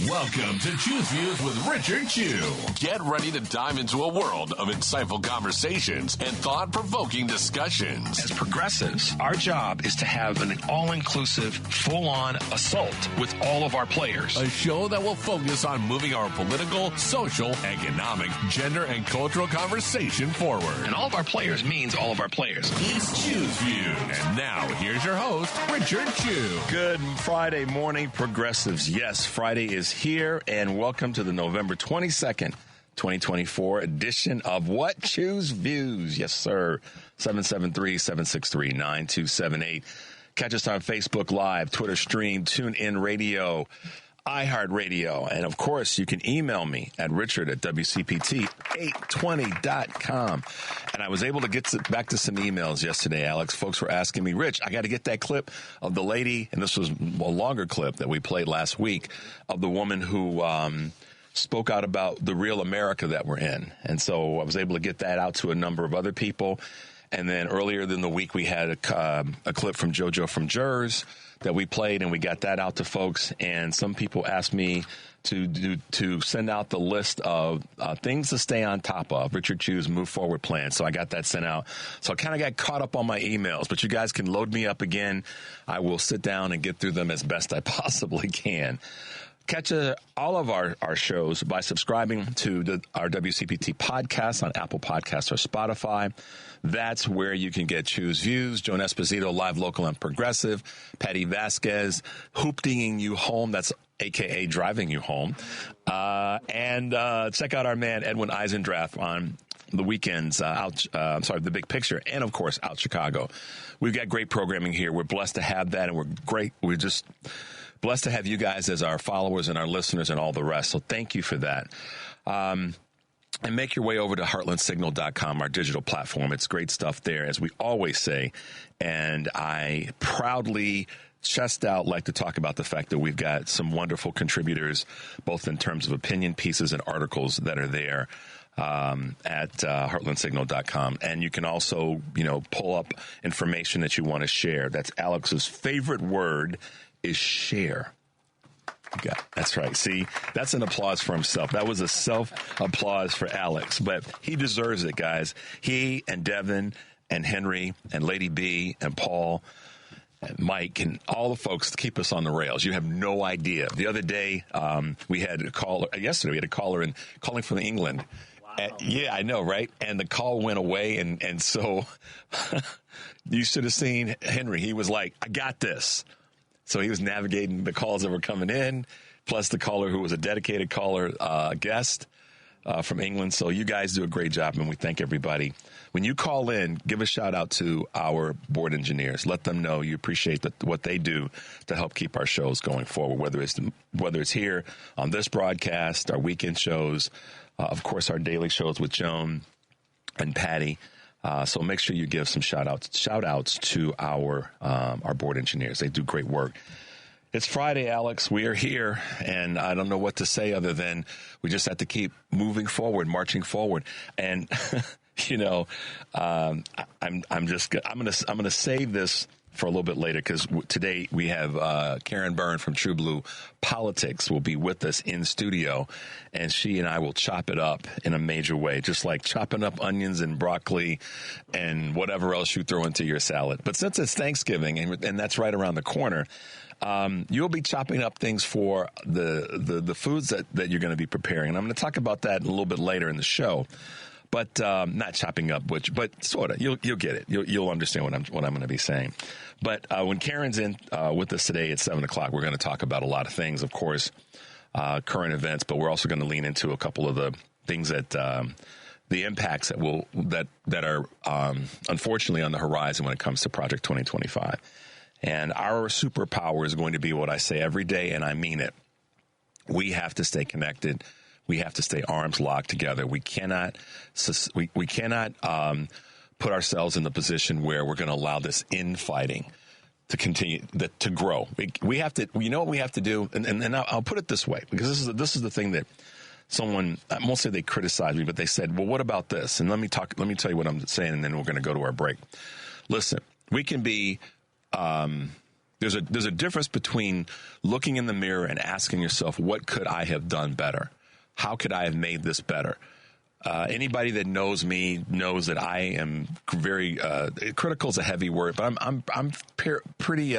Welcome to Choose Views with Richard Chew. Get ready to dive into a world of insightful conversations and thought-provoking discussions. As progressives, our job is to have an all-inclusive, full-on assault with all of our players. A show that will focus on moving our political, social, economic, gender, and cultural conversation forward. And all of our players means all of our players. It's Choose Views. And now, here's your host, Richard Chew. Good Friday morning, progressives. Yes, Friday is here, and welcome to the November 22nd, 2024 edition of What? Choose Views. Yes, sir. 773-763-9278. Catch us on Facebook Live, Twitter Stream, TuneIn Radio, iHeartRadio, and of course, you can email me at richard@WCPT820.com. And I was able to get back to some emails yesterday, Alex. Folks were asking me, Rich, I got to get that clip of the lady, and this was a longer clip that we played last week, of the woman who spoke out about the real America that we're in. And so I was able to get that out to a number of other people. And then earlier in the week, we had a clip from JoJo from Jers that we played, and we got that out to folks. And some people asked me to send out the list of things to stay on top of, Richard Chew's Move Forward plan. So I got that sent out. So I kind of got caught up on my emails, but you guys can load me up again. I will sit down and get through them as best I possibly can. Catch all of our shows by subscribing to our WCPT podcast on Apple Podcasts or Spotify. That's where you can get Choose Views, Joan Esposito, Live, Local, and Progressive, Patty Vasquez, hoop-dinging you home. That's a.k.a. driving you home. And check out our man, Edwin Eisendrath, on the weekends, The Big Picture, and, of course, Out Chicago. We've got great programming here. We're blessed to have that, and we're just blessed to have you guys as our followers and our listeners and all the rest. So thank you for that. And make your way over to heartlandsignal.com, our digital platform. It's great stuff there, as we always say. And I proudly, chest out, like to talk about the fact that we've got some wonderful contributors, both in terms of opinion pieces and articles that are there at heartlandsignal.com. And you can also, pull up information that you want to share. That's Alex's favorite word is share. That's right. See, that's an applause for himself. That was a self-applause for Alex, but he deserves it, guys. He and Devin and Henry and Lady B and Paul and Mike and all the folks keep us on the rails. You have no idea. The other day, we had a caller calling from England. Wow. Yeah, I know, right? And the call went away, and so you should have seen Henry. He was like, I got this. So he was navigating the calls that were coming in, plus the caller who was a dedicated caller, guest from England. So you guys do a great job, and we thank everybody. When you call in, give a shout out to our board engineers. Let them know you appreciate what they do to help keep our shows going forward, whether it's here on this broadcast, our weekend shows, of course, our daily shows with Joan and Patty. So make sure you give some shout outs to our board engineers. They do great work. It's Friday, Alex. We are here, and I don't know what to say other than we just have to keep moving forward, marching forward. And I'm gonna save this for a little bit later, because today we have Karen Byrne from TruBlu Politics will be with us in studio, and she and I will chop it up in a major way, just like chopping up onions and broccoli and whatever else you throw into your salad. But since it's Thanksgiving, and that's right around the corner, you'll be chopping up things for the foods that you're going to be preparing. And I'm going to talk about that a little bit later in the show. But not chopping up, but sort of. You'll get it. You'll understand what I'm going to be saying. But when Karen's in with us today at 7:00, we're going to talk about a lot of things. Of course, current events, but we're also going to lean into a couple of the things that the impacts that are unfortunately on the horizon when it comes to Project 2025. And our superpower is going to be what I say every day, and I mean it. We have to stay connected. We have to stay arms locked together. We cannot put ourselves in the position where we're going to allow this infighting to continue, to grow. We have to. You know what we have to do, and I'll put it this way, because this is the thing that someone, I won't say they criticized me, but they said, "Well, what about this?" And let me tell you what I'm saying, and then we're going to go to our break. Listen, we can be There's a difference between looking in the mirror and asking yourself, what could I have done better? How could I have made this better? Anybody that knows me knows that I am very critical is a heavy word, but I'm pretty.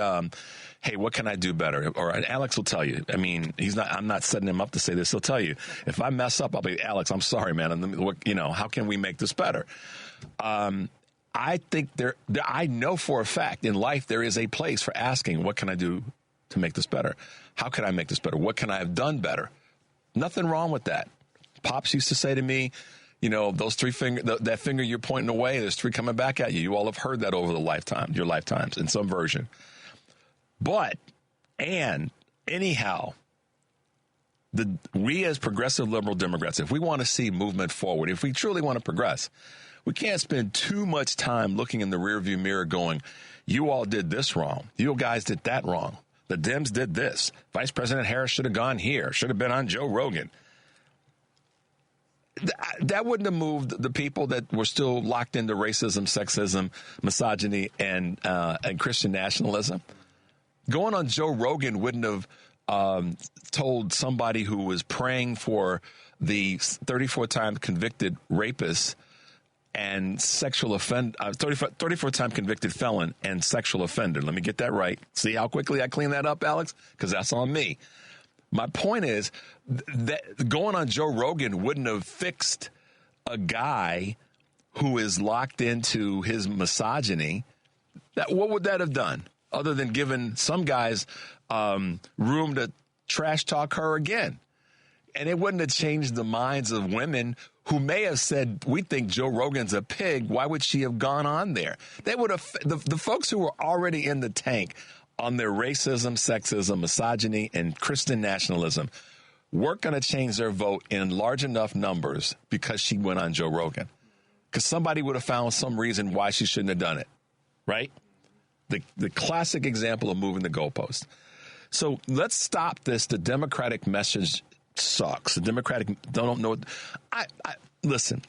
Hey, what can I do better? Or Alex will tell you. I mean, I'm not setting him up to say this. He'll tell you if I mess up, I'll be Alex. I'm sorry, man. And how can we make this better? I think I know for a fact in life there is a place for asking, what can I do to make this better? How can I make this better? What can I have done better? Nothing wrong with that. Pops used to say to me, those three that finger you're pointing away, there's three coming back at you. You all have heard that over your lifetimes in some version. Anyhow, we as progressive liberal Democrats, if we want to see movement forward, if we truly want to progress, we can't spend too much time looking in the rearview mirror going, you all did this wrong. You guys did that wrong. The Dems did this. Vice President Harris should have gone here, should have been on Joe Rogan. That wouldn't have moved the people that were still locked into racism, sexism, misogyny, and Christian nationalism. Going on Joe Rogan wouldn't have told somebody who was praying for the 34-time convicted rapist and sexual offender, 34-time convicted felon and sexual offender. Let me get that right. See how quickly I clean that up, Alex? Because that's on me. My point is that going on Joe Rogan wouldn't have fixed a guy who is locked into his misogyny. What would that have done other than giving some guys room to trash talk her again? And it wouldn't have changed the minds of women who may have said, we think Joe Rogan's a pig. Why would she have gone on there? They would have, the folks who were already in the tank on their racism, sexism, misogyny, and Christian nationalism weren't going to change their vote in large enough numbers because she went on Joe Rogan. Because somebody would have found some reason why she shouldn't have done it, right? The classic example of moving the goalpost. So let's stop this. The Democratic message sucks. The Democratic don't know. Listen,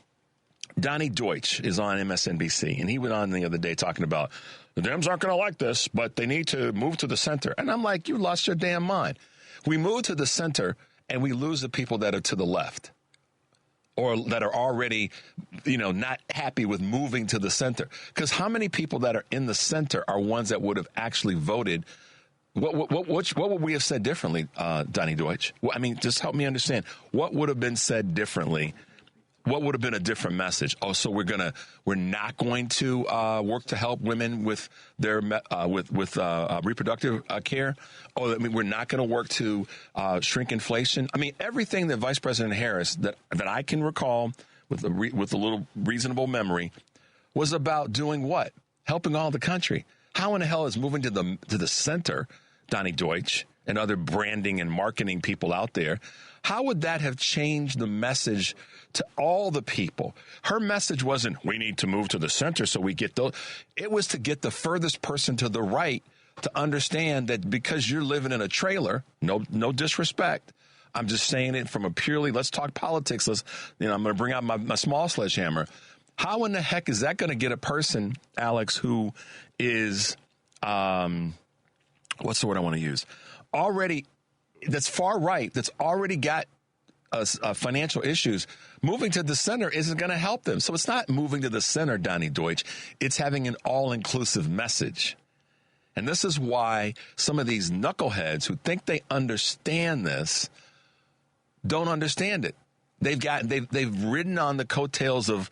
Donnie Deutsch is on MSNBC, and he went on the other day talking about the Dems aren't going to like this, but they need to move to the center. And I'm like, you lost your damn mind. We move to the center, and we lose the people that are to the left or that are already, not happy with moving to the center. Because how many people that are in the center are ones that would have actually voted? What would we have said differently, Donnie Deutsch? I mean, just help me understand. What would have been said differently? What would have been a different message? Oh, so we're not going to work to help women with their reproductive care. Oh, I mean, we're not going to work to shrink inflation. I mean, everything that Vice President Harris that I can recall with a little reasonable memory was about doing what? Helping all the country. How in the hell is moving to the center, Donnie Deutsch and other branding and marketing people out there? How would that have changed the message to all the people? Her message wasn't, we need to move to the center so we get those. It was to get the furthest person to the right to understand that because you're living in a trailer, no disrespect. I'm just saying it from a purely, let's talk politics. I'm going to bring out my small sledgehammer. How in the heck is that going to get a person, Alex, who is, what's the word I want to use? Already, that's far right, that's already got financial issues, moving to the center isn't going to help them. So it's not moving to the center, Donnie Deutsch. It's having an all-inclusive message. And this is why some of these knuckleheads who think they understand this don't understand it. They've ridden on the coattails of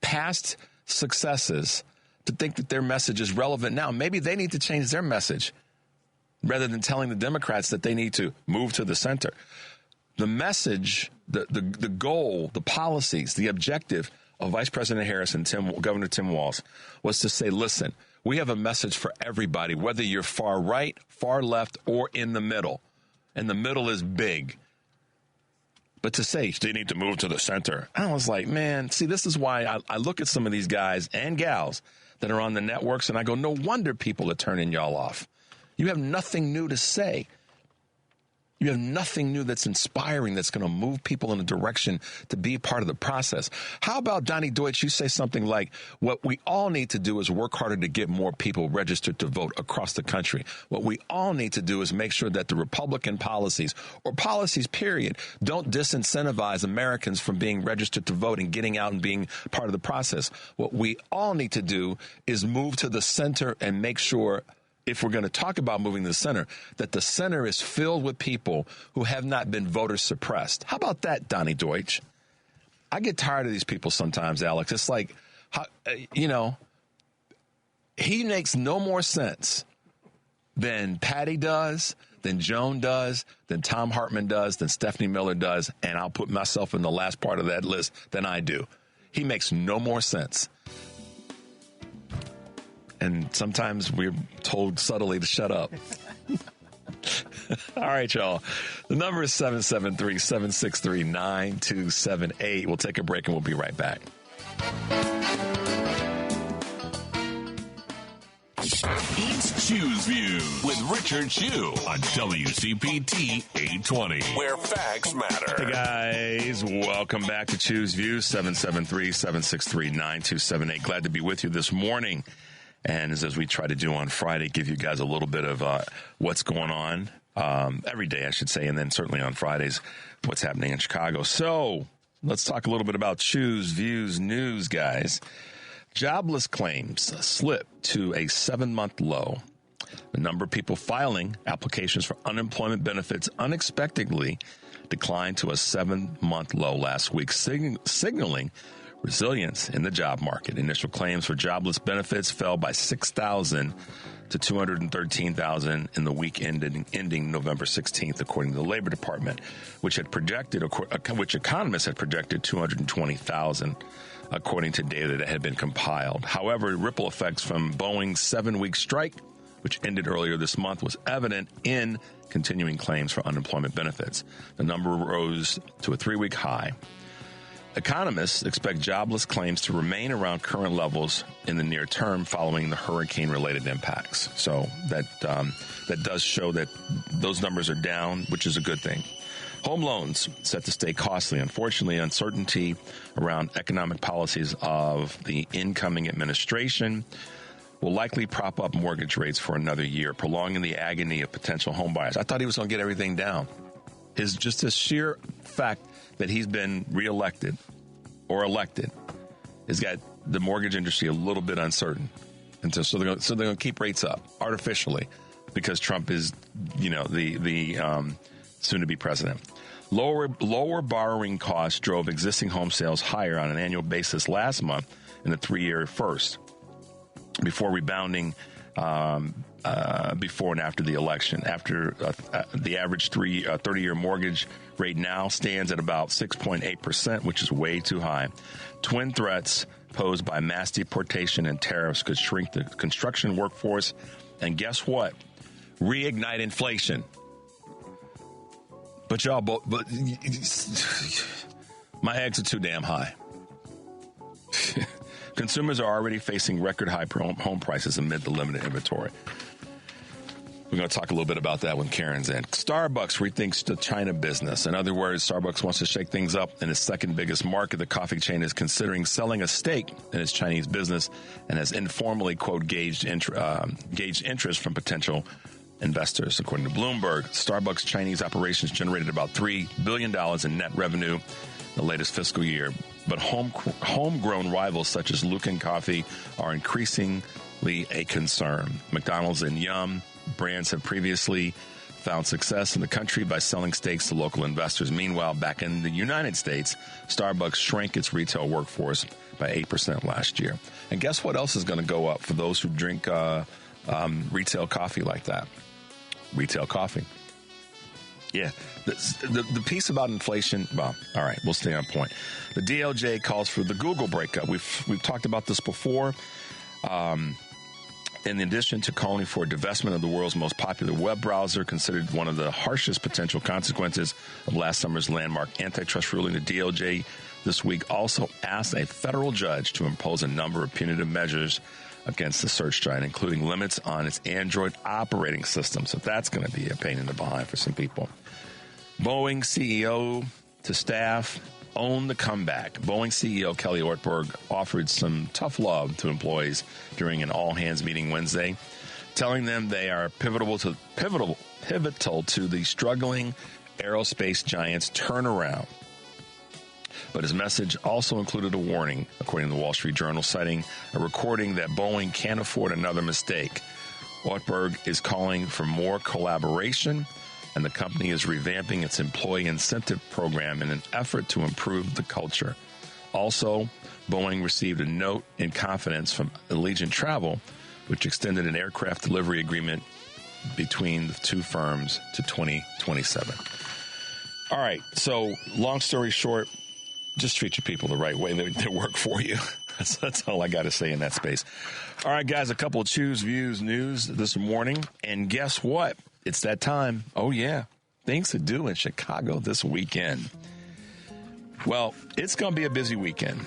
past successes to think that their message is relevant now. Maybe they need to change their message rather than telling the Democrats that they need to move to the center. The message, the goal, the policies, the objective of Vice President Harris and Governor Tim Walz was to say, listen, we have a message for everybody, whether you're far right, far left, or in the middle. And the middle is big. But to say they need to move to the center, I was like, man, see, this is why I look at some of these guys and gals that are on the networks, and I go, no wonder people are turning y'all off. You have nothing new to say. You have nothing new that's inspiring, that's going to move people in a direction to be part of the process. How about, Donnie Deutsch, you say something like, what we all need to do is work harder to get more people registered to vote across the country. What we all need to do is make sure that the Republican policies, or policies period, don't disincentivize Americans from being registered to vote and getting out and being part of the process. What we all need to do is move to the center and make sure, if we're going to talk about moving to the center, that the center is filled with people who have not been voter suppressed. How about that, Donnie Deutsch? I get tired of these people sometimes, Alex. It's like, he makes no more sense than Patty does, than Joan does, than Tom Hartman does, than Stephanie Miller does, and I'll put myself in the last part of that list, than I do. He makes no more sense. And sometimes we're told subtly to shut up. All right, y'all. The number is 773-763-9278. We'll take a break and we'll be right back. It's Choose Views with Richard Chew on WCPT 820, where facts matter. Hey, guys. Welcome back to Choose Views, 773-763-9278. Glad to be with you this morning. And as we try to do on Friday, give you guys a little bit of what's going on every day, I should say, and then certainly on Fridays, what's happening in Chicago. So let's talk a little bit about Choose Views news, guys. Jobless claims slipped to a 7-month low. The number of people filing applications for unemployment benefits unexpectedly declined to a 7-month low last week, signaling resilience in the job market. Initial claims for jobless benefits fell by 6,000 to 213,000 in the week ending November 16th, according to the Labor Department, which economists had projected 220,000, according to data that had been compiled. However, ripple effects from Boeing's 7-week strike, which ended earlier this month, was evident in continuing claims for unemployment benefits. The number rose to a 3-week high. Economists expect jobless claims to remain around current levels in the near term following the hurricane-related impacts. So that does show that those numbers are down, which is a good thing. Home loans set to stay costly. Unfortunately, uncertainty around economic policies of the incoming administration will likely prop up mortgage rates for another year, prolonging the agony of potential home buyers. I thought he was going to get everything down. It's just a sheer fact that he's been reelected or elected has got the mortgage industry a little bit uncertain. And so they're going to keep rates up artificially because Trump is, the soon-to-be president. Lower borrowing costs drove existing home sales higher on an annual basis last month in the 3-year first, before rebounding before and after the election. After the average 30-year mortgage rate now stands at about 6.8%, which is way too high. Twin threats posed by mass deportation and tariffs could shrink the construction workforce. And guess what? Reignite inflation. But my eggs are too damn high. Consumers are already facing record high home prices amid the limited inventory. We're going to talk a little bit about that when Karen's in. Starbucks rethinks the China business. In other words, Starbucks wants to shake things up in its second biggest market. The coffee chain is considering selling a stake in its Chinese business and has informally, quote, gauged interest from potential investors. According to Bloomberg, Starbucks' Chinese operations generated about $3 billion in net revenue in the latest fiscal year. But homegrown rivals such as Luckin Coffee are increasingly a concern. McDonald's and Yum brands have previously found success in the country by selling stakes to local investors. Meanwhile, back in the United States, Starbucks shrank its retail workforce by 8% last year. And guess what else is going to go up for those who drink retail coffee like that? Retail coffee. Yeah, the piece about inflation, well, all right, we'll stay on point. The DOJ calls for the Google breakup. We've talked about this before. In addition to calling for divestment of the world's most popular web browser, considered one of the harshest potential consequences of last summer's landmark antitrust ruling, the DOJ this week also asked a federal judge to impose a number of punitive measures against the search giant, including limits on its Android operating system. So that's going to be a pain in the behind for some people. Boeing CEO to staff own the comeback. Boeing CEO Kelly Ortberg offered some tough love to employees during an all-hands meeting Wednesday, telling them they are pivotal to the struggling aerospace giant's turnaround. But his message also included a warning, according to the Wall Street Journal, citing a recording that Boeing can't afford another mistake. Ortberg is calling for more collaboration, and the company is revamping its employee incentive program in an effort to improve the culture. Also, Boeing received a note in confidence from Allegiant Travel, which extended an aircraft delivery agreement between the two firms to 2027. All right, so long story short, just treat your people the right way. They work for you. That's all I got to say in that space. All right, guys, a couple of Choose Views news this morning. And guess what? It's that time. Oh, yeah. Things to do in Chicago this weekend. Well, it's going to be a busy weekend.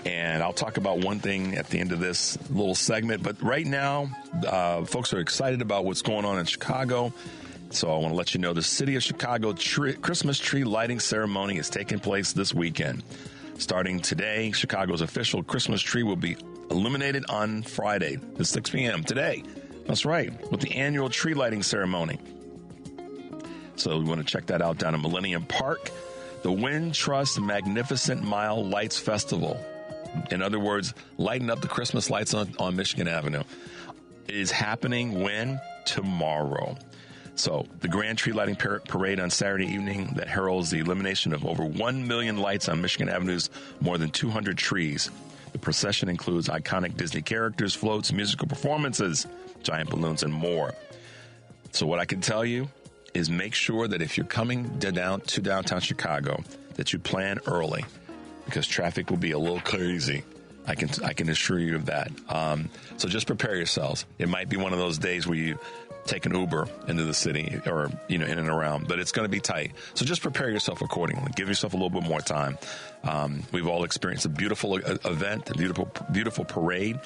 And I'll talk about one thing at the end of this little segment. But right now, folks are excited about what's going on in Chicago. So I want to let you know the City of Chicago Christmas tree lighting ceremony is taking place this weekend. Starting today, Chicago's official Christmas tree will be illuminated on Friday at 6 p.m. today. That's right, with the annual tree lighting ceremony. So we want to check that out down in Millennium Park. The Wintrust Magnificent Mile Lights Festival, in other words, lighting up the Christmas lights on Michigan Avenue, is happening when? Tomorrow. So the Grand Tree Lighting Parade on Saturday evening that heralds the illumination of over 1 million lights on Michigan Avenue's more than 200 trees. The procession includes iconic Disney characters, floats, musical performances, giant balloons, and more. So what I can tell you is make sure that if you're coming to downtown Chicago, that you plan early, because traffic will be a little crazy. I can assure you of that. So just prepare yourselves. It might be one of those days where you take an Uber into the city or, in and around, but it's going to be tight. So just prepare yourself accordingly. Give yourself a little bit more time. We've all experienced a beautiful event, a beautiful parade,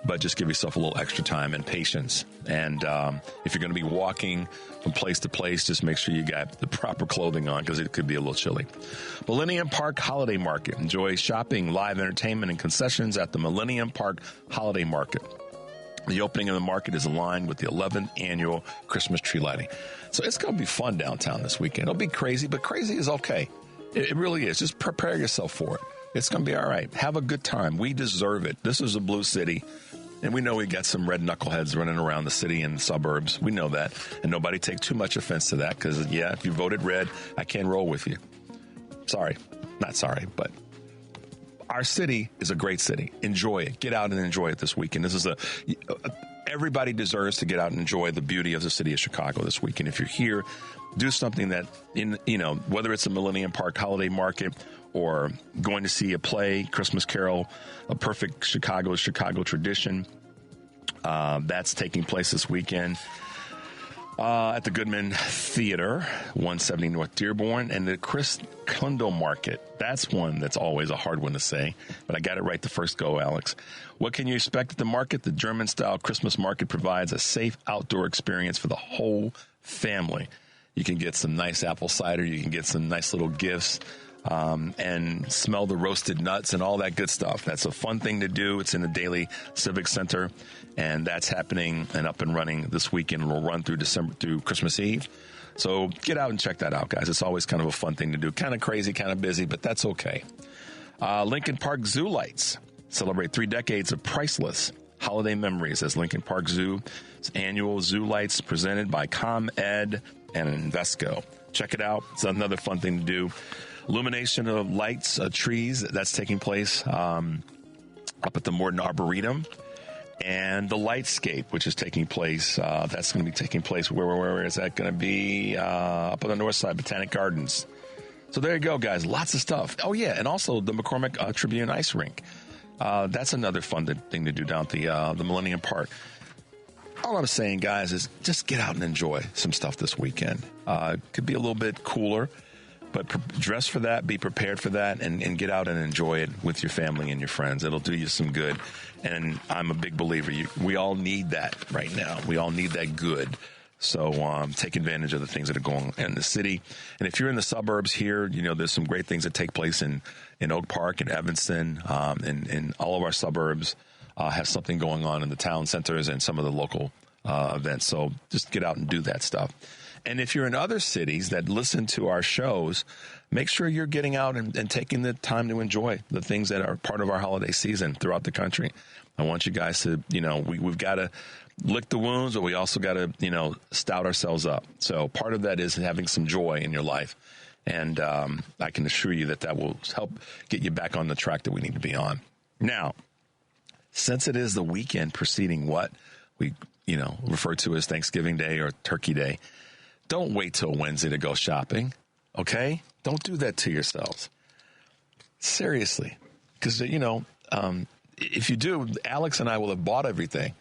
but just give yourself a little extra time and patience. And if you're going to be walking from place to place, just make sure you got the proper clothing on, because it could be a little chilly. Millennium Park Holiday Market. Enjoy shopping, live entertainment, and concessions at the Millennium Park Holiday Market. The opening of the market is aligned with the 11th annual Christmas tree lighting. So it's going to be fun downtown this weekend. It'll be crazy, but crazy is okay. It really is. Just prepare yourself for it. It's going to be all right. Have a good time. We deserve it. This is a blue city, and we know we got some red knuckleheads running around the city and the suburbs. We know that, and nobody take too much offense to that, because, yeah, if you voted red, I can't roll with you. Sorry. Not sorry, but our city is a great city. Enjoy it. Get out and enjoy it this weekend. Everybody deserves to get out and enjoy the beauty of the city of Chicago this weekend. If you're here, do something that, whether it's a Millennium Park Holiday Market or going to see a play, Christmas Carol, A Perfect Chicago Tradition. That's taking place this weekend at the Goodman Theater, 170 North Dearborn, and the Chris Kundal Market. That's one that's always a hard one to say, but I got it right the first go, Alex. What can you expect at the market? The German-style Christmas market provides a safe outdoor experience for the whole family. You can get some nice apple cider. You can get some nice little gifts. And smell the roasted nuts and all that good stuff. That's a fun thing to do. It's in the Daily Civic Center, and that's happening and up and running this weekend. It'll run through Christmas Eve. So get out and check that out, guys. It's always kind of a fun thing to do. Kind of crazy, kind of busy, but that's okay. Lincoln Park Zoo Lights celebrate 3 decades of priceless holiday memories as Lincoln Park Zoo's annual Zoo Lights presented by ComEd and Invesco. Check it out. It's another fun thing to do. Illumination of lights, trees, that's taking place up at the Morton Arboretum. And the Lightscape, which is taking place, that's going to be taking place. Where is that going to be? Up on the north side, Botanic Gardens. So there you go, guys. Lots of stuff. Oh, yeah, and also the McCormick Tribune Ice Rink. That's another fun thing to do down at the Millennium Park. All I'm saying, guys, is just get out and enjoy some stuff this weekend. It could be a little bit cooler, but dress for that, be prepared for that, and get out and enjoy it with your family and your friends. It'll do you some good. And I'm a big believer. We all need that right now. We all need that good. So take advantage of the things that are going on in the city. And if you're in the suburbs here, there's some great things that take place in Oak Park and Evanston, and all of our suburbs have something going on in the town centers and some of the local events. So just get out and do that stuff. And if you're in other cities that listen to our shows, make sure you're getting out and taking the time to enjoy the things that are part of our holiday season throughout the country. I want you guys to, we've got to lick the wounds, but we also got to, stout ourselves up. So part of that is having some joy in your life. And I can assure you that will help get you back on the track that we need to be on. Now, since it is the weekend preceding what we, refer to as Thanksgiving Day or Turkey Day, don't wait till Wednesday to go shopping, okay? Don't do that to yourselves. Seriously. Because, if you do, Alex and I will have bought everything.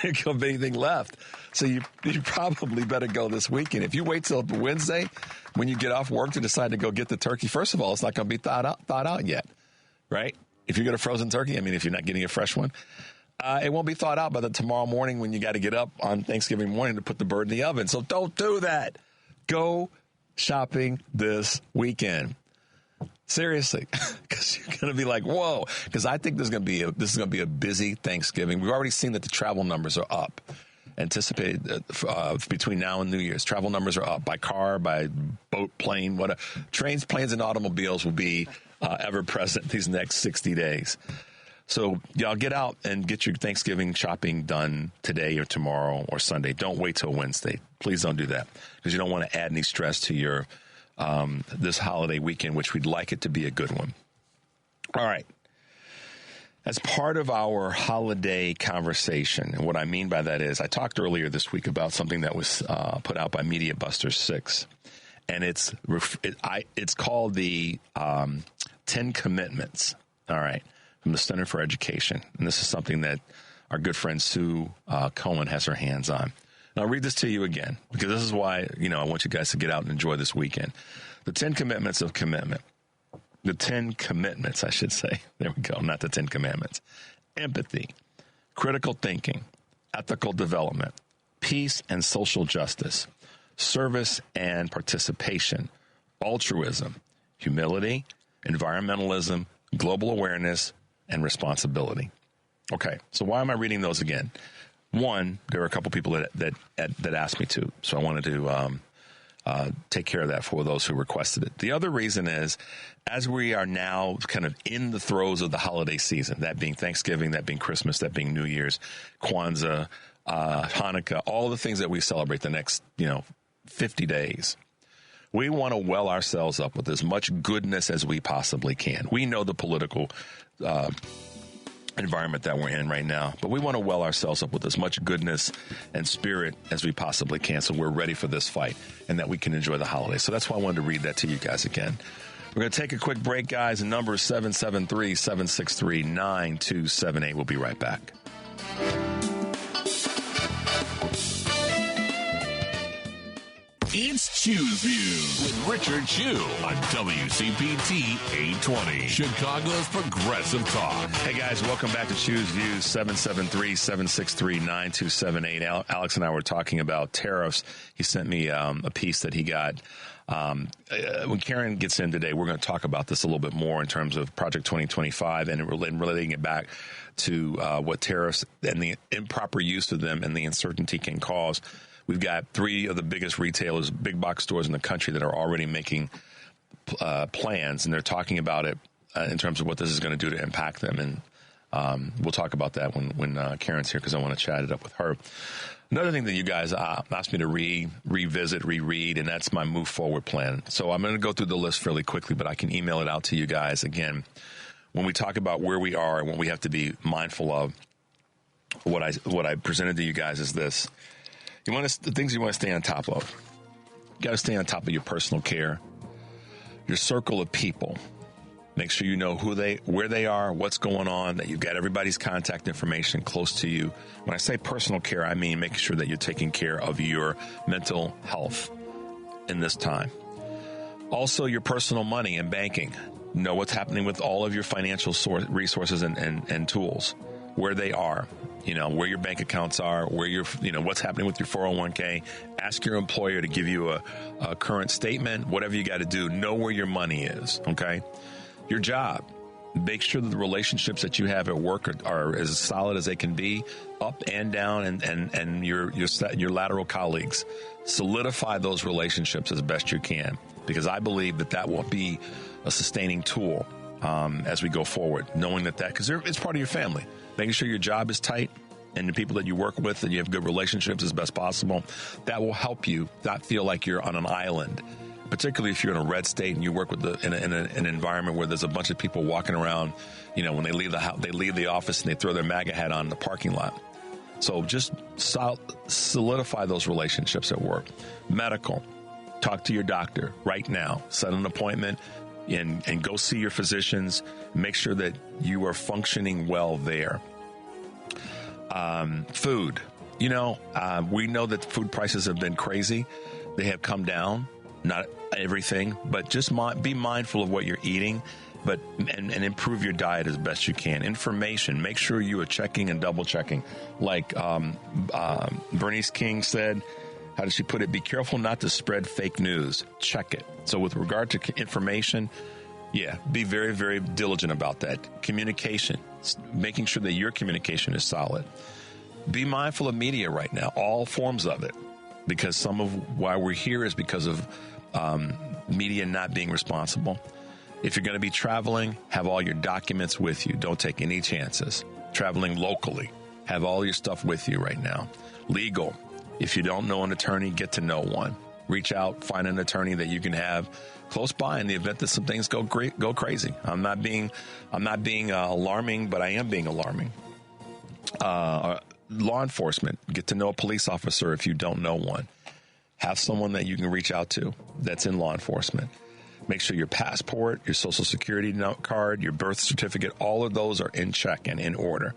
There can't be anything left. So you probably better go this weekend. If you wait till Wednesday when you get off work to decide to go get the turkey, first of all, it's not going to be thawed out yet, right? If you get a frozen turkey, if you're not getting a fresh one, it won't be thawed out by the tomorrow morning when you got to get up on Thanksgiving morning to put the bird in the oven. So don't do that. Go shopping this weekend. Seriously, because you're going to be like, whoa, because I think this is going to be a busy Thanksgiving. We've already seen that the travel numbers are up. Anticipated between now and New Year's. Travel numbers are up by car, by boat, plane, whatever. Trains, planes, and automobiles will be ever present these next 60 days. So y'all get out and get your Thanksgiving shopping done today or tomorrow or Sunday. Don't wait till Wednesday. Please don't do that because you don't want to add any stress to your this holiday weekend, which we'd like it to be a good one. All right. As part of our holiday conversation, and what I mean by that is I talked earlier this week about something that was put out by Media Buster 6, and it's called the 10 Commitments, all right, from the Center for Education. And this is something that our good friend Sue Cohen has her hands on. And I'll read this to you again, because this is why, I want you guys to get out and enjoy this weekend. The 10 Commitments of Commitment. The 10 Commitments, I should say. There we go, not the 10 Commandments. Empathy, critical thinking, ethical development, peace and social justice, service and participation, altruism, humility, environmentalism, global awareness, and responsibility. Okay, so why am I reading those again? One, there were a couple people that asked me to, so I wanted to take care of that for those who requested it. The other reason is, as we are now kind of in the throes of the holiday season, that being Thanksgiving, that being Christmas, that being New Year's, Kwanzaa, Hanukkah, all the things that we celebrate the next, 50 days, we want to well ourselves up with as much goodness as we possibly can. We know the political environment that we're in right now, but we want to well ourselves up with as much goodness and spirit as we possibly can, so we're ready for this fight and that we can enjoy the holidays. So that's why I wanted to read that to you guys again. We're going to take a quick break, guys. The number is 773-763-9278. We'll be right back. It's Choose Views with Richard Chew on WCPT 820, Chicago's Progressive Talk. Hey, guys, welcome back to Choose Views, 773-763-9278. Alex and I were talking about tariffs. He sent me a piece that he got. When Karen gets in today, we're going to talk about this a little bit more in terms of Project 2025 and relating it back to what tariffs and the improper use of them and the uncertainty can cause. We've got 3 of the biggest retailers, big box stores in the country that are already making plans, and they're talking about it in terms of what this is going to do to impact them. And we'll talk about that when Karen's here, because I want to chat it up with her. Another thing that you guys asked me to reread, and that's my move forward plan. So I'm going to go through the list fairly quickly, but I can email it out to you guys. Again, when we talk about where we are and what we have to be mindful of, what I presented to you guys is this. The things you want to stay on top of. You got to stay on top of your personal care, your circle of people. Make sure you know where they are, what's going on, that you've got everybody's contact information close to you. When I say personal care, I mean making sure that you're taking care of your mental health in this time. Also, your personal money and banking. Know what's happening with all of your financial resources and tools, where they are. where your bank accounts are, what's happening with your 401k. Ask your employer to give you a current statement, whatever you got to do. Know where your money is, okay? Your job. Make sure that the relationships that you have at work are as solid as they can be, up and down, and your lateral colleagues. Solidify those relationships as best you can, because I believe that will be a sustaining tool as we go forward, knowing that because it's part of your family. Making sure your job is tight and the people that you work with and you have good relationships as best possible, that will help you not feel like you're on an island. Particularly if you're in a red state and you work with in an environment where there's a bunch of people walking around, when they leave the house, they leave the office and they throw their MAGA hat on in the parking lot. So just solidify those relationships at work. Medical, talk to your doctor right now. Set an appointment and go see your physicians. Make sure that you are functioning well there. Food, we know that food prices have been crazy. They have come down. Not everything, but just be mindful of what you're eating, and improve your diet as best you can. Information, make sure you are checking and double checking. Like Bernice King said, how did she put it? Be careful not to spread fake news. Check it. So with regard to information, be very, very diligent about that. Communication, making sure that your communication is solid. Be mindful of media right now, all forms of it. Because some of why we're here is because of media not being responsible. If you're going to be traveling, have all your documents with you. Don't take any chances. Traveling locally, have all your stuff with you right now. Legal, if you don't know an attorney, get to know one. Reach out, find an attorney that you can have close by in the event that some things go crazy. I'm not being alarming, but I am being alarming. Law enforcement, get to know a police officer if you don't know one. Have someone that you can reach out to that's in law enforcement. Make sure your passport, your social security card, your birth certificate, all of those are in check and in order.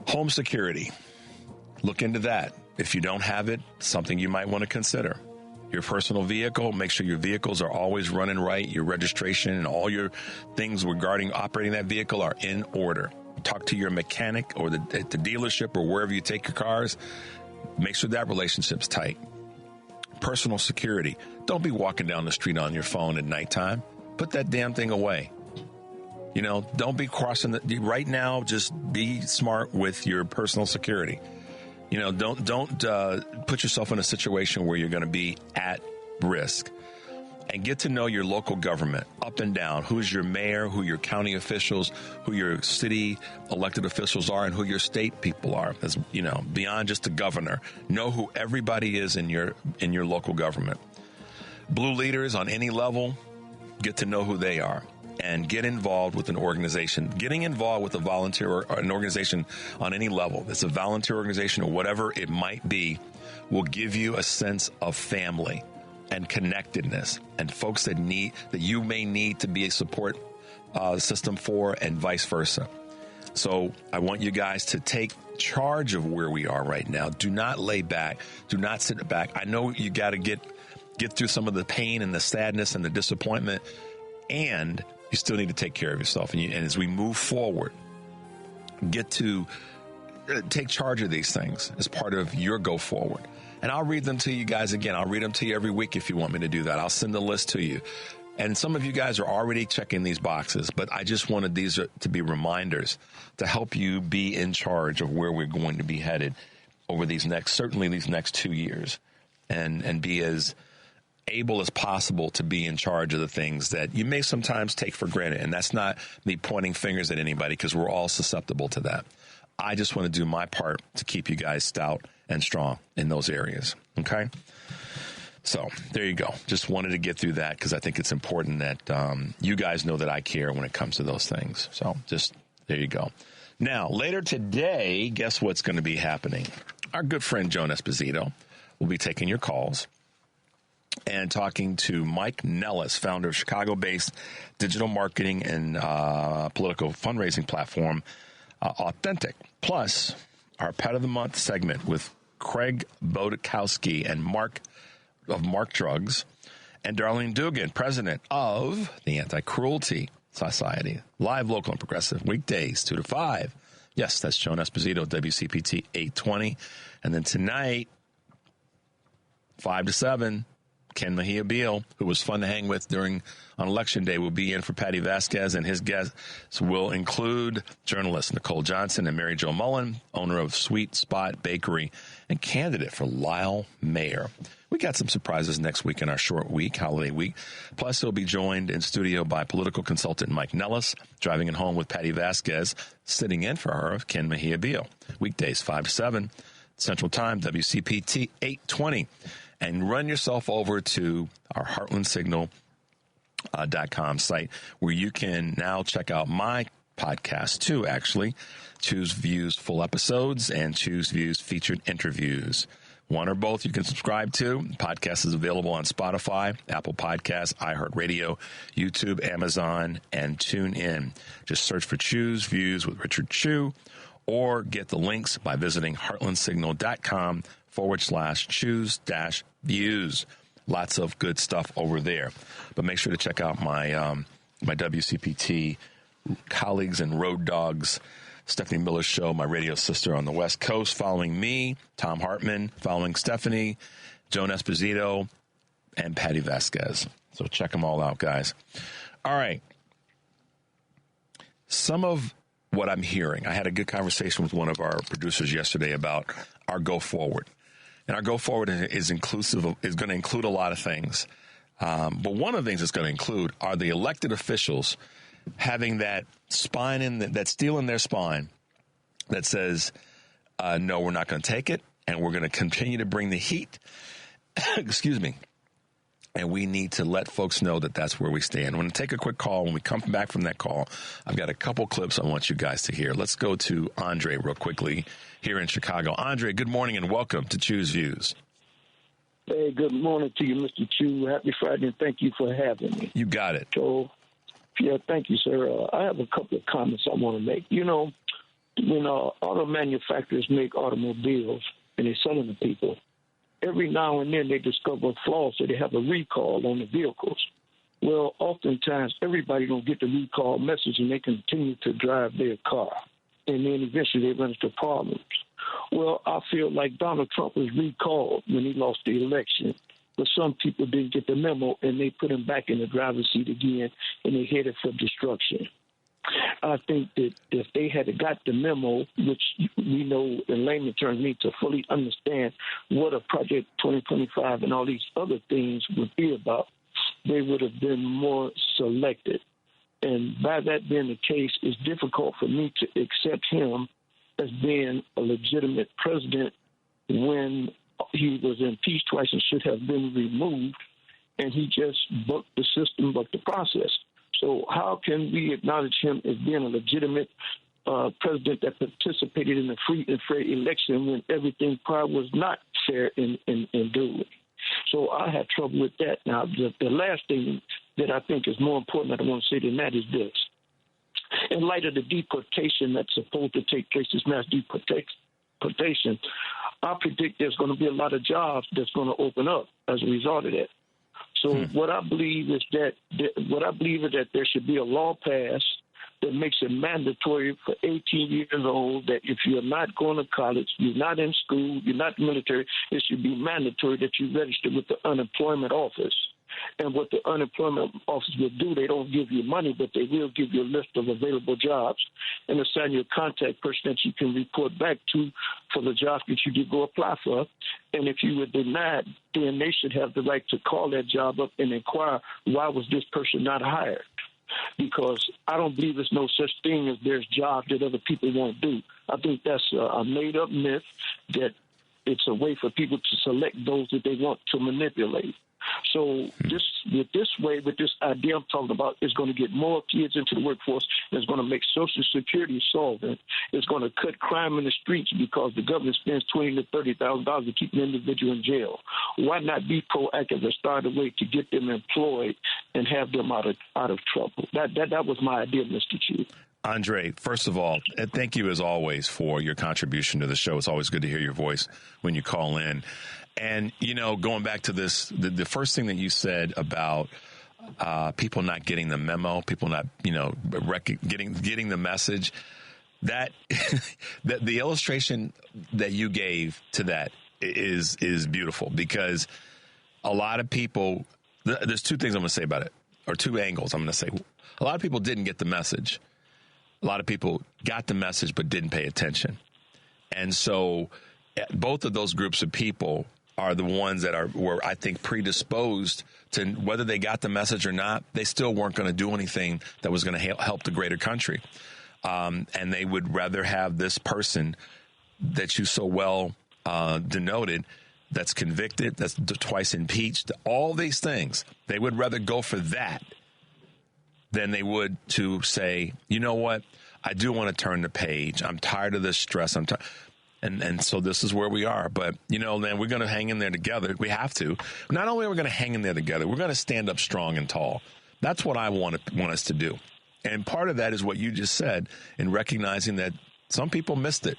Home security, look into that. If you don't have it, something you might want to consider. Your personal vehicle, make sure your vehicles are always running right. Your registration and all your things regarding operating that vehicle are in order. Talk to your mechanic or at the dealership or wherever you take your cars. Make sure that relationship's tight. Personal security. Don't be walking down the street on your phone at nighttime. Put that damn thing away. Don't be crossing right now. Just be smart with your personal security. Don't put yourself in a situation where you're going to be at risk. And get to know your local government up and down. Who's your mayor, who your county officials, who your city elected officials are, and who your state people are. As beyond just the governor, know who everybody is in your local government. Blue leaders on any level, get to know who they are and get involved with an organization. Getting involved with a volunteer or an organization on any level, it's a volunteer organization or whatever it might be, will give you a sense of family and connectedness, and folks that you may need to be a support system for, and vice versa. So I want you guys to take charge of where we are right now. Do not lay back. Do not sit back. I know you got to get through some of the pain and the sadness and the disappointment, and you still need to take care of yourself. And as we move forward, get to take charge of these things as part of your go forward. And I'll read them to you guys again. I'll read them to you every week if you want me to do that. I'll send the list to you. And some of you guys are already checking these boxes, but I just wanted these to be reminders to help you be in charge of where we're going to be headed over these next 2 years, and be as able as possible to be in charge of the things that you may sometimes take for granted. And that's not me pointing fingers at anybody, because we're all susceptible to that. I just want to do my part to keep you guys stout and strong in those areas. Okay? So there you go. Just wanted to get through that because I think it's important that you guys know that I care when it comes to those things. So just there you go. Now, later today, guess what's going to be happening? Our good friend Joan Esposito will be taking your calls and talking to Mike Nellis, founder of Chicago-based digital marketing and political fundraising platform, Authentic. Plus, our Pet of the Month segment with Craig Bodakowski and Mark Drugs, and Darlene Dugan, president of the Anti-Cruelty Society. Live, local, and progressive, weekdays 2 to 5 Yes, that's Joan Esposito, WCPT 820. And then tonight, 5 to 7, Ken Mejia Beal, who was fun to hang with on Election Day, will be in for Patty Vasquez, and his guests will include journalists Nicole Johnson and Mary Jo Mullen, owner of Sweet Spot Bakery and candidate for Lyle Mayor. We got some surprises next week in our short week, holiday week. Plus, he'll be joined in studio by political consultant Mike Nellis, driving it home with Patty Vasquez, sitting in for her, Ken Mejia Beal. Weekdays 5 to 7, Central Time, WCPT 820. And run yourself over to our heartlandsignal.com site, where you can now check out my podcast, too, actually. Choose Views full episodes and Choose Views featured interviews. One or both you can subscribe to. The podcast is available on Spotify, Apple Podcasts, iHeartRadio, YouTube, Amazon, and TuneIn. Just search for Choose Views with Richard Chew, or get the links by visiting heartlandsignal.com/choose-views. Lots of good stuff over there. But make sure to check out my my WCPT colleagues and road dogs, Stephanie Miller's show, my radio sister on the West Coast, following me, Tom Hartman, following Stephanie, Joan Esposito, and Patty Vasquez. So check them all out, guys. All right. Some of what I'm hearing, I had a good conversation with one of our producers yesterday about our go forward. And our go forward is going to include a lot of things. But one of the things it's going to include are the elected officials having that spine that steel in their spine that says, no, we're not going to take it, and we're going to continue to bring the heat. Excuse me. And we need to let folks know that that's where we stand. I'm going to take a quick call. When we come back from that call, I've got a couple clips I want you guys to hear. Let's go to Andre real quickly here in Chicago. Andre, good morning and welcome to Choose Views. Hey, good morning to you, Mr. Chew. Happy Friday, and thank you for having me. You got it. So, yeah, thank you, sir. I have a couple of comments I want to make. You know, when auto manufacturers make automobiles and they sell them to people, every now and then they discover a flaw, so they have a recall on the vehicles. Well, oftentimes everybody don't get the recall message, and they continue to drive their car, and then eventually they run into problems. Well, I feel like Donald Trump was recalled when he lost the election, but some people didn't get the memo, and they put him back in the driver's seat again, and they headed for destruction. I think that if they had got the memo, which we know in layman terms need to fully understand what a Project 2025 and all these other things would be about, they would have been more selected. And by that being the case, it's difficult for me to accept him as being a legitimate president when he was impeached twice and should have been removed, and he just bucked the system, bucked the process. So how can we acknowledge him as being a legitimate president that participated in a free and fair election when everything prior was not fair and duly? So I have trouble with that. Now, the last thing that I think is more important that I want to say than that is this. In light of the deportation that's supposed to take place, this mass deportation, I predict there's going to be a lot of jobs that's going to open up as a result of that. So what I believe is that there should be a law passed that makes it mandatory for 18 years old that if you're not going to college, you're not in school, you're not in the military, it should be mandatory that you register with the unemployment office. And what the unemployment office will do, they don't give you money, but they will give you a list of available jobs and assign you a contact person that you can report back to for the job that you did go apply for. And if you were denied, then they should have the right to call that job up and inquire, why was this person not hired? Because I don't believe there's no such thing as there's jobs that other people won't do. I think that's a made-up myth that it's a way for people to select those that they want to manipulate. So with this idea I'm talking about, is going to get more kids into the workforce. It's going to make Social Security solvent. It's going to cut crime in the streets because the government spends $20,000 to $30,000 to keep an individual in jail. Why not be proactive and start a way to get them employed and have them out of trouble? That was my idea, Mr. Chief. Andre, first of all, thank you as always for your contribution to the show. It's always good to hear your voice when you call in. And, you know, going back to this, the first thing that you said about people not getting the memo, people not, you know, getting the message. that the illustration that you gave to that is beautiful, because a lot of people, there's two things I'm going to say about it, or two angles I'm going to say. A lot of people didn't get the message. A lot of people got the message but didn't pay attention. And so both of those groups of people are the ones that were, I think, predisposed to, whether they got the message or not, they still weren't going to do anything that was going to help the greater country. And they would rather have this person that you so well denoted, that's convicted, that's twice impeached, all these things. They would rather go for that than they would to say, you know what, I do want to turn the page. I'm tired of this stress. And so this is where we are. But, you know, man, we're going to hang in there together. We have to. Not only are we going to hang in there together, we're going to stand up strong and tall. That's what I want us to do. And part of that is what you just said, in recognizing that some people missed it.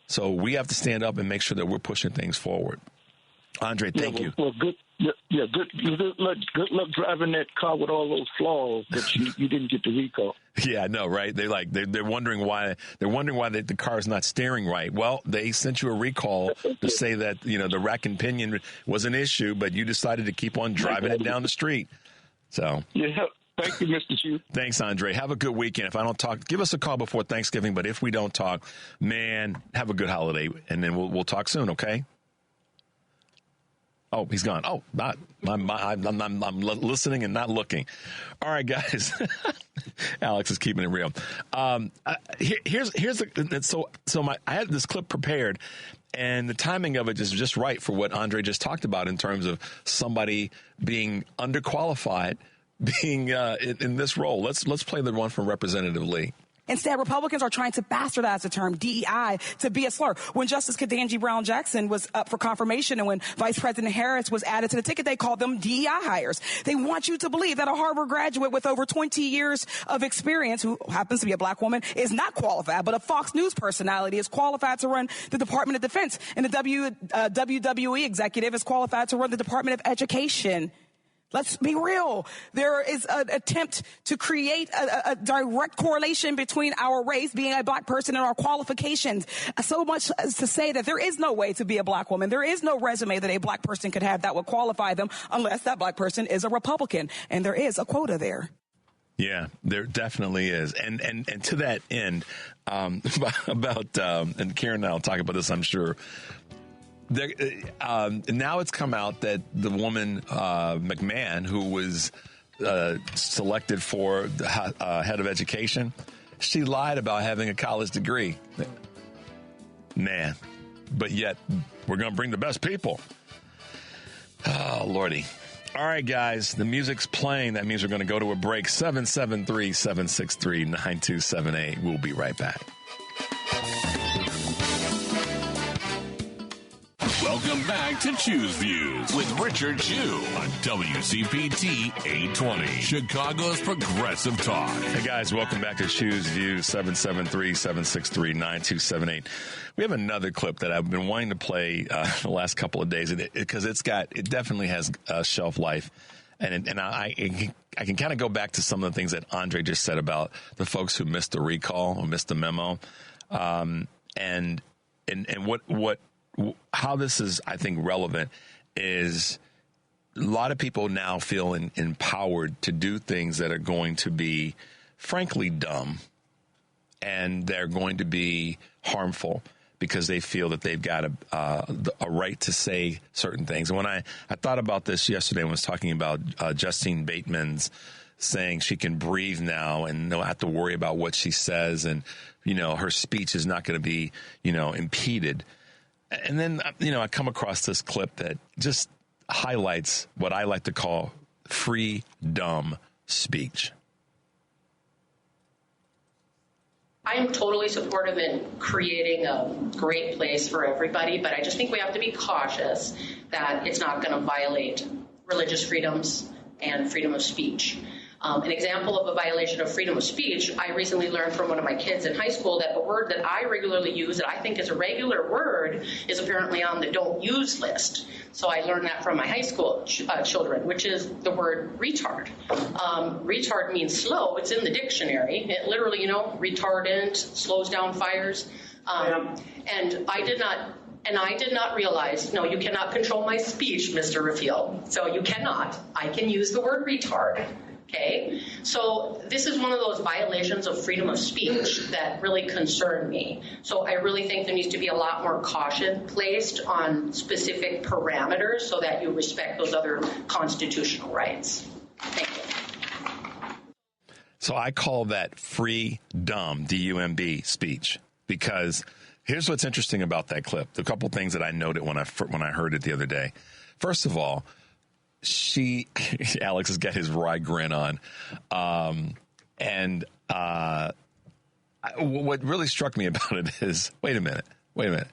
So we have to stand up and make sure that we're pushing things forward. Andre, thank you. Well, good luck driving that car with all those flaws, but you didn't get the recall. Yeah, I know, right? They're wondering why the car is not steering right. Well, they sent you a recall to say that, you know, the rack and pinion was an issue, but you decided to keep on driving it down the street. So yeah. Thank you, Mr. Chu. Thanks, Andre. Have a good weekend. If I don't talk, give us a call before Thanksgiving. But if we don't talk, man, have a good holiday, and then we'll talk soon. Okay. Oh, he's gone. Oh, not. I'm listening and not looking. All right, guys. Alex is keeping it real. I had this clip prepared, and the timing of it is just right for what Andre just talked about in terms of somebody being underqualified, being in this role. Let's play the one from Representative Lee. Instead, Republicans are trying to bastardize the term DEI to be a slur. When Justice Ketanji Brown Jackson was up for confirmation and when Vice President Harris was added to the ticket, they called them DEI hires. They want you to believe that a Harvard graduate with over 20 years of experience, who happens to be a black woman, is not qualified, but a Fox News personality is qualified to run the Department of Defense. And the WWE executive is qualified to run the Department of Education. Let's be real. There is an attempt to create a direct correlation between our race, being a black person, and our qualifications. So much as to say that there is no way to be a black woman. There is no resume that a black person could have that would qualify them unless that black person is a Republican. And there is a quota there. Yeah, there definitely is. And to that end, and Karen and I will talk about this, I'm sure. Now it's come out that the woman, McMahon, who was selected for the head of education, she lied about having a college degree. Man, but yet we're going to bring the best people. Oh, Lordy. All right, guys, the music's playing. That means we're going to go to a break. 773-763-9278. We'll be right back. Welcome back to Choose Views with Richard Chu on WCPT 820, Chicago's Progressive Talk. Hey, guys, welcome back to Choose Views, 773-763-9278. We have another clip that I've been wanting to play the last couple of days because it definitely has a shelf life. And I can kind of go back to some of the things that Andre just said about the folks who missed the recall or missed the memo. And how this is, I think, relevant is a lot of people now feel empowered to do things that are going to be, frankly, dumb, and they're going to be harmful because they feel that they've got a right to say certain things. And when I thought about this yesterday when I was talking about Justine Bateman's saying she can breathe now and don't have to worry about what she says, and, you know, her speech is not going to be, you know, impeded. And then, you know, I come across this clip that just highlights what I like to call free, dumb speech. I am totally supportive in creating a great place for everybody, but I just think we have to be cautious that it's not going to violate religious freedoms and freedom of speech. An example of a violation of freedom of speech, I recently learned from one of my kids in high school that a word that I regularly use that I think is a regular word is apparently on the don't use list. So I learned that from my high school children, which is the word retard. Retard means slow. It's in the dictionary. It literally, retardant, slows down fires. And I did not realize, no, you cannot control my speech, Mr. Rafeel. So you cannot. I can use the word retard. Okay, so this is one of those violations of freedom of speech that really concern me. So I really think there needs to be a lot more caution placed on specific parameters so that you respect those other constitutional rights. Thank you. So I call that free dumb, D-U-M-B speech, because here's what's interesting about that clip. The couple things that I noted when I heard it the other day. First of all, Alex has got his wry grin on. What really struck me about it is, wait a minute.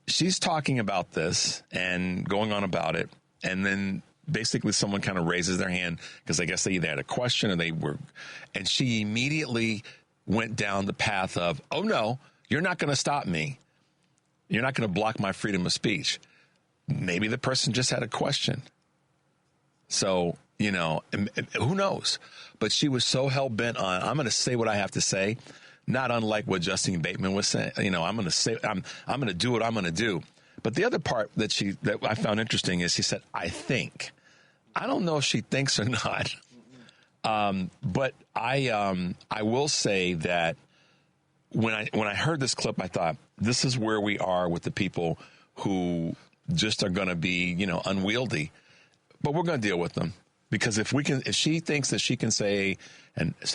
She's talking about this and going on about it. And then basically someone kind of raises their hand because I guess they either had a question or and she immediately went down the path of, oh no, you're not going to stop me. You're not going to block my freedom of speech. Maybe the person just had a question. So, who knows? But she was so hell-bent on, I'm going to say what I have to say, not unlike what Justine Bateman was saying. I'm going to say, I'm going to do what I'm going to do. But the other part that I found interesting is she said, I think. I don't know if she thinks or not. But I will say that when I heard this clip, I thought, this is where we are with the people who just are going to be, unwieldy. But we're going to deal with them because if she thinks that she can say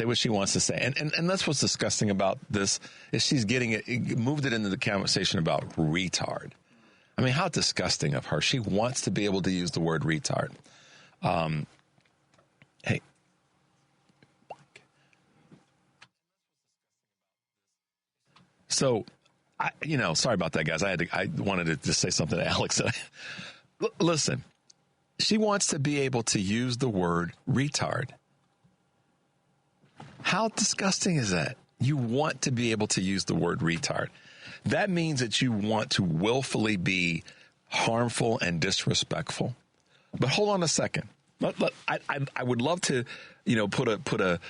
what she wants to say, and that's what's disgusting about this is she's moved it into the conversation about retard. I mean, how disgusting of her. She wants to be able to use the word retard. Hey. So, sorry about that, guys. I wanted to just say something to Alex. Listen. She wants to be able to use the word retard. How disgusting is that? You want to be able to use the word retard. That means that you want to willfully be harmful and disrespectful. But hold on a second. I would love to, put a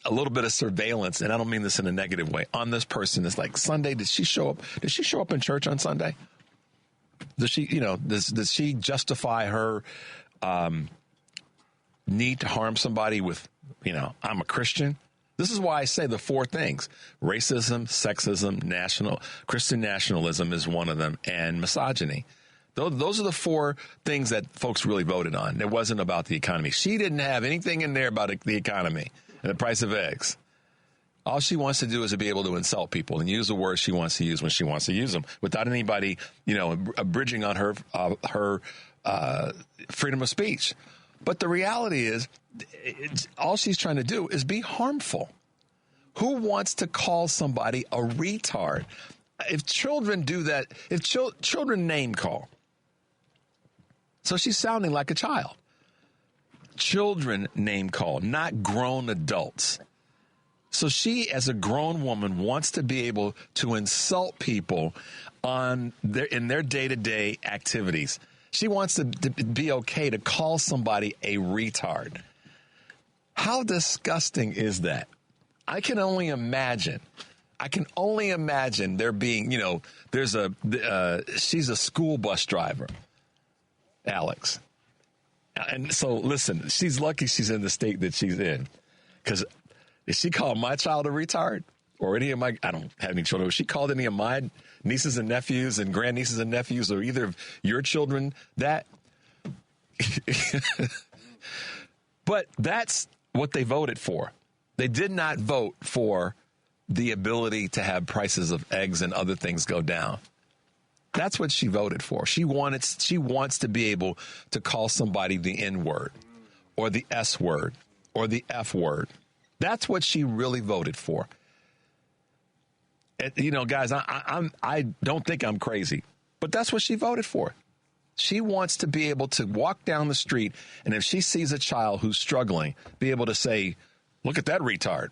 little bit of surveillance, and I don't mean this in a negative way, on this person. It's like, Sunday, did she show up? Did she show up in church on Sunday? Does she, does she justify her need to harm somebody with, I'm a Christian? This is why I say the four things: racism, sexism, Christian nationalism is one of them, and misogyny. Those are the four things that folks really voted on. It wasn't about the economy. She didn't have anything in there about the economy and the price of eggs. All she wants to do is to be able to insult people and use the words she wants to use when she wants to use them without anybody, abridging on her freedom of speech. But the reality is, all she's trying to do is be harmful. Who wants to call somebody a retard? If children do that, if children name call. So she's sounding like a child. Children name call, not grown adults. So she, as a grown woman, wants to be able to insult people in their day-to-day activities. She wants to be okay to call somebody a retard. How disgusting is that? I can only imagine there being, she's a school bus driver, Alex. And so, listen, she's lucky she's in the state that she's in, because if she called my child a retard, or any of I don't have any children, if she called any of my nieces and nephews and grandnieces and nephews, or either of your children that, but that's what they voted for. They did not vote for the ability to have prices of eggs and other things go down. That's what she voted for. She wants to be able to call somebody the N word or the S word or the F word. That's what she really voted for. Guys, I don't think I'm crazy, but that's what she voted for. She wants to be able to walk down the street, and if she sees a child who's struggling, be able to say, look at that retard.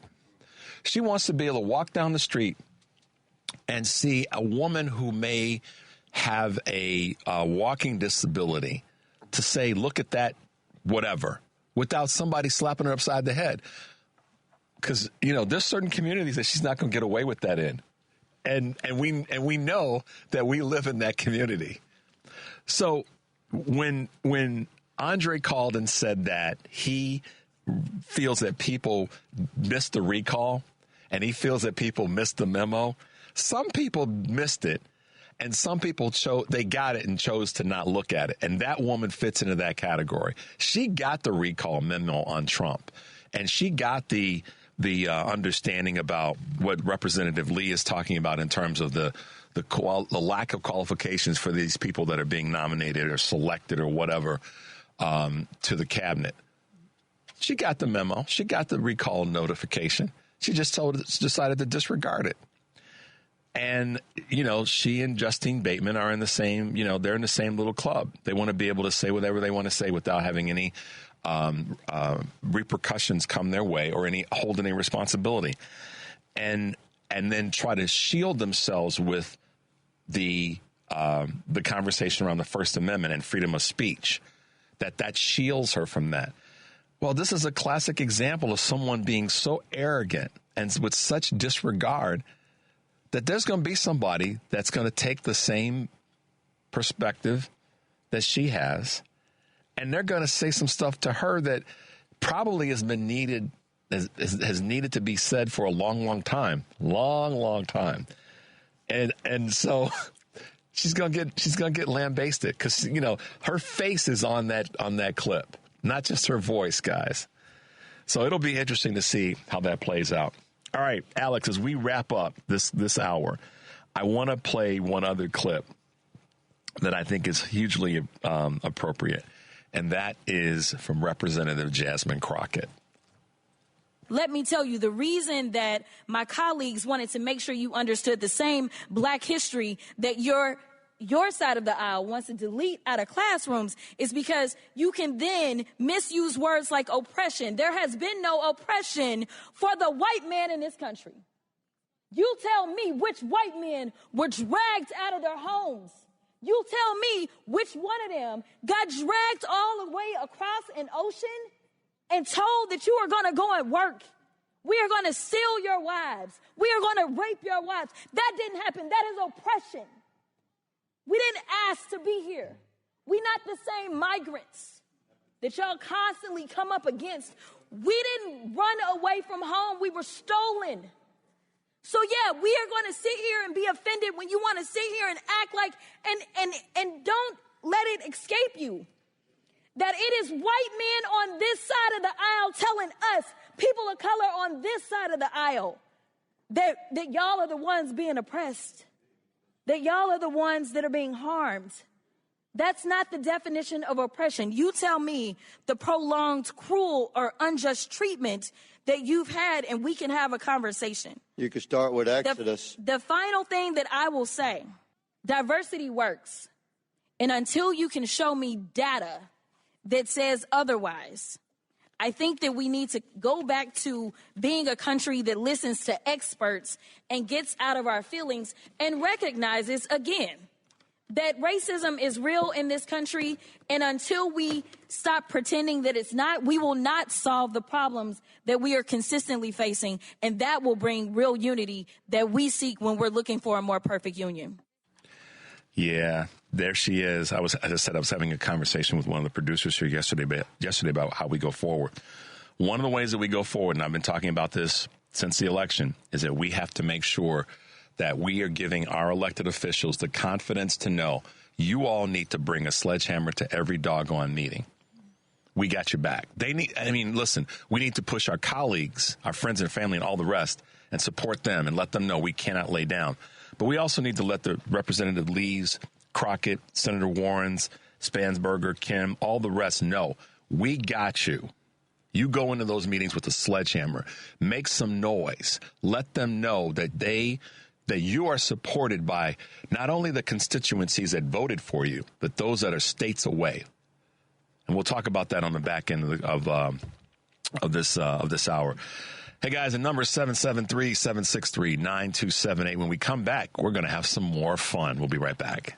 She wants to be able to walk down the street and see a woman who may have a walking disability to say, look at that, whatever, without somebody slapping her upside the head. Because, there's certain communities that she's not going to get away with that in. And we know that we live in that community. So when Andre called and said that he feels that people missed the recall and he feels that people missed the memo, some people missed it and some people they got it and chose to not look at it. And that woman fits into that category. She got the recall memo on Trump, and she got the understanding about what Representative Lee is talking about in terms of the lack of qualifications for these people that are being nominated or selected or whatever to the cabinet. She got the memo. She got the recall notification. She just decided to disregard it. And, she and Justine Bateman are in the same, they're in the same little club. They want to be able to say whatever they want to say without having any repercussions come their way or hold any responsibility. And then try to shield themselves with the conversation around the First Amendment and freedom of speech, that shields her from that. Well, this is a classic example of someone being so arrogant and with such disregard that there's going to be somebody that's going to take the same perspective that she has, and they're going to say some stuff to her that probably has been needed, has needed to be said for a long time. And so she's going to get lambasted because, her face is on that clip, not just her voice, guys. So it'll be interesting to see how that plays out. All right, Alex, as we wrap up this hour, I want to play one other clip that I think is hugely appropriate, and that is from Representative Jasmine Crockett. Let me tell you, the reason that my colleagues wanted to make sure you understood the same Black history that your side of the aisle wants to delete out of classrooms is because you can then misuse words like oppression. There has been no oppression for the white man in this country. You tell me which white men were dragged out of their homes. You tell me which one of them got dragged all the way across an ocean and told that you are going to go and work. We are going to steal your wives. We are going to rape your wives. That didn't happen. That is oppression. We didn't ask to be here. We're not the same migrants that y'all constantly come up against. We didn't run away from home. We were stolen. So yeah, we are going to sit here and be offended when you want to sit here and act like, and don't let it escape you that it is white men on this side of the aisle telling us, people of color on this side of the aisle, that y'all are the ones being oppressed, that y'all are the ones that are being harmed. That's not the definition of oppression. You tell me the prolonged, cruel, or unjust treatment that you've had, and we can have a conversation. You could start with Exodus. The final thing that I will say, diversity works. And until you can show me data that says otherwise, I think that we need to go back to being a country that listens to experts and gets out of our feelings and recognizes, again, that racism is real in this country. And until we stop pretending that it's not, we will not solve the problems that we are consistently facing. And that will bring real unity that we seek when we're looking for a more perfect union. Yeah, there she is. As I said, I was having a conversation with one of the producers here yesterday about how we go forward. One of the ways that we go forward, and I've been talking about this since the election, is that we have to make sure that we are giving our elected officials the confidence to know you all need to bring a sledgehammer to every doggone meeting. We got your back. Listen, we need to push our colleagues, our friends and family and all the rest and support them and let them know we cannot lay down. But we also need to let the Representative Lees, Crockett, Senator Warrens, Spansberger, Kim, all the rest know we got you. You go into those meetings with a sledgehammer, make some noise, let them know that that you are supported by not only the constituencies that voted for you, but those that are states away. And we'll talk about that on the back end of this hour. Hey, guys, the number is 773-763-9278. When we come back, we're going to have some more fun. We'll be right back.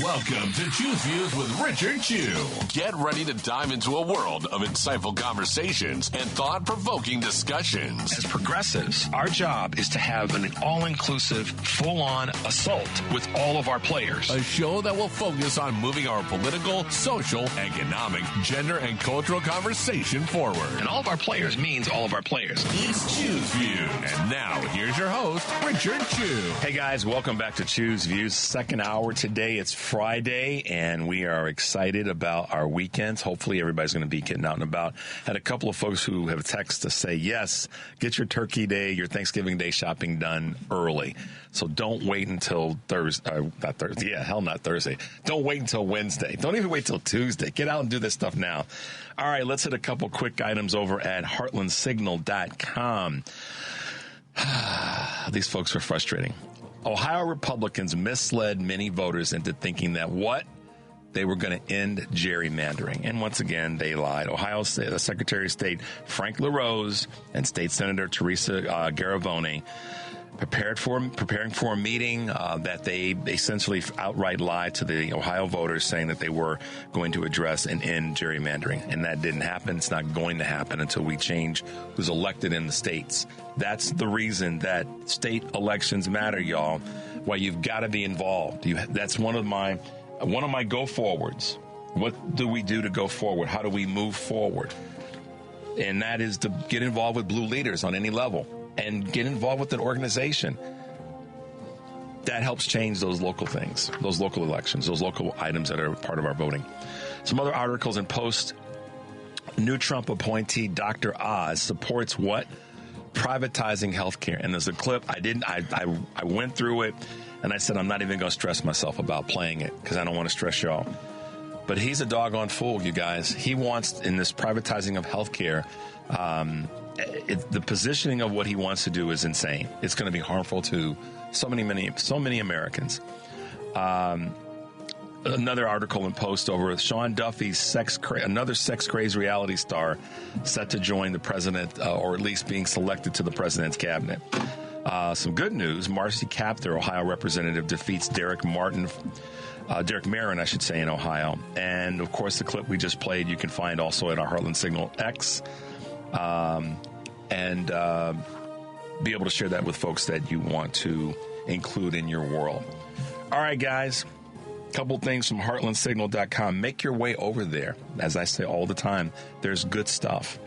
Welcome to Choose Views with Richard Chew. Get ready to dive into a world of insightful conversations and thought-provoking discussions. As progressives, our job is to have an all-inclusive, full-on assault with all of our players. A show that will focus on moving our political, social, economic, gender, and cultural conversation forward. And all of our players means all of our players. It's Choose Views. And now, here's your host, Richard Chew. Hey, guys, welcome back to Choose Views. Second hour today. It's Friday, and we are excited about our weekends. Hopefully, everybody's going to be getting out and about. Had a couple of folks who have texted to say, yes, get your Turkey Day, your Thanksgiving Day shopping done early. So don't wait until Thursday. Not Thursday. Yeah, hell, not Thursday. Don't wait until Wednesday. Don't even wait till Tuesday. Get out and do this stuff now. All right, let's hit a couple quick items over at heartlandsignal.com. These folks are frustrating. Ohio Republicans misled many voters into thinking that they were going to end gerrymandering. And once again, they lied. Ohio Secretary of State Frank LaRose and State Senator Teresa Garavone preparing for a meeting that they essentially outright lied to the Ohio voters, saying that they were going to address and end gerrymandering. And that didn't happen. It's not going to happen until we change who's elected in the states. That's the reason that state elections matter, y'all. Why you've got to be involved. That's one of my go forwards. What do we do to go forward? How do we move forward? And that is to get involved with blue leaders on any level and get involved with an organization. That helps change those local things, those local elections, those local items that are part of our voting. Some other articles and posts. New Trump appointee Dr. Oz supports what? Privatizing healthcare. And there's a clip. I went through it and I said, I'm not even going to stress myself about playing it because I don't want to stress y'all. But he's a doggone fool, you guys. He wants, in this privatizing of healthcare, the positioning of what he wants to do is insane. It's going to be harmful to so many Americans. Another article and post over Sean Duffy's another sex-crazed reality star set to join the president, or at least being selected to the president's cabinet. Some good news. Marcy Kaptur, Ohio representative, defeats Derek Marin, I should say, in Ohio. And, of course, the clip we just played you can find also at our Heartland Signal X. And be able to share that with folks that you want to include in your world. All right, guys. Couple things from heartlandsignal.com. Make your way over there. As I say all the time, there's good stuff.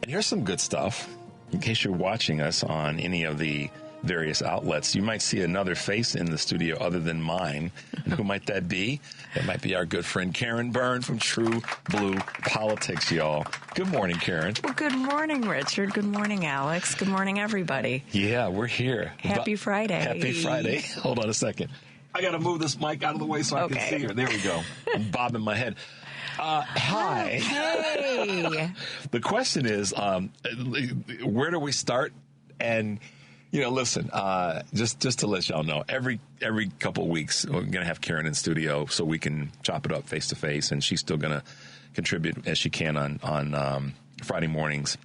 And here's some good stuff. In case you're watching us on any of the various outlets, you might see another face in the studio other than mine. And who might that be? That might be our good friend Karen Byrne from TruBlu Politics, y'all. Good morning, Karen. Well, good morning, Richard. Good morning, Alex. Good morning, everybody. Yeah, we're here. Happy Friday. Happy Friday. Hold on a second. I got to move this mic out of the way so I can see her. There we go. I'm bobbing my head. Hi. Hey. The question is, where do we start? And, listen, just to let y'all know, every couple of weeks, we're going to have Karen in studio so we can chop it up face to face. And she's still going to contribute as she can on Friday mornings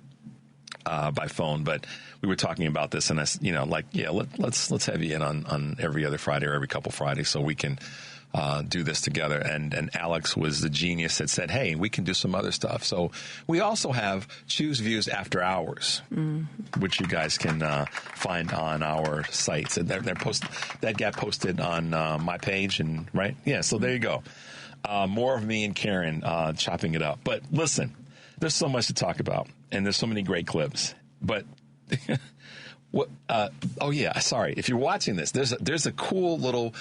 by phone. But we were talking about this, and let's have you in on every other Friday or every couple Fridays so we can do this together. And Alex was the genius that said, hey, we can do some other stuff. So we also have Choose Views After Hours, which you guys can find on our sites. And that got posted on my page, and right? Yeah, so there you go. More of me and Karen chopping it up. But listen, there's so much to talk about, and there's so many great clips. But What? Oh yeah. Sorry. If you're watching this, there's a cool little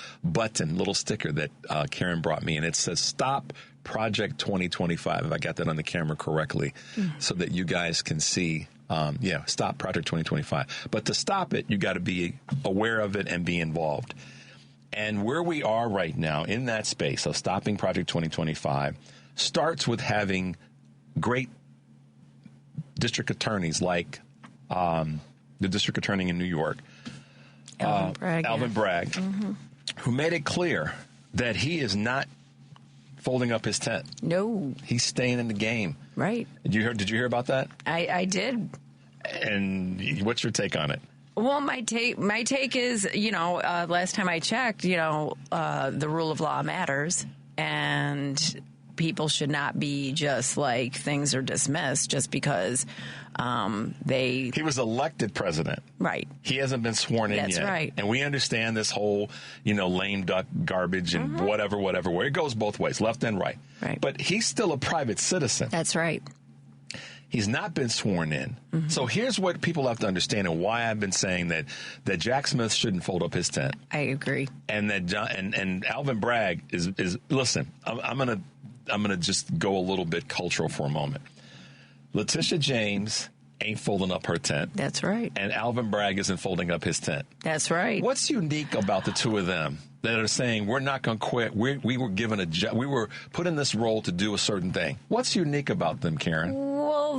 sticker that Karen brought me, and it says "Stop Project 2025." If I got that on the camera correctly, so that you guys can see. Stop Project 2025. But to stop it, you got to be aware of it and be involved. And where we are right now in that space of stopping Project 2025 starts with having great district attorneys like the district attorney in New York, Alvin Bragg, who made it clear that he is not folding up his tent. No. He's staying in the game. Right. Did you hear about that? I did. And what's your take on it? Well, my take is, last time I checked, the rule of law matters, and people should not be just like things are dismissed just because He was elected president. Right. He hasn't been sworn in yet. That's right. And we understand this whole, lame duck garbage and whatever, where it goes both ways, left and right. Right. But he's still a private citizen. That's right. He's not been sworn in. Mm-hmm. So here's what people have to understand and why I've been saying that Jack Smith shouldn't fold up his tent. I agree. And that and Alvin Bragg is listen, I'm gonna just go a little bit cultural for a moment. Letitia James ain't folding up her tent. That's right. And Alvin Bragg isn't folding up his tent. That's right. What's unique about the two of them that are saying we're not going to quit? We were given we were put in this role to do a certain thing. What's unique about them, Karen? Well,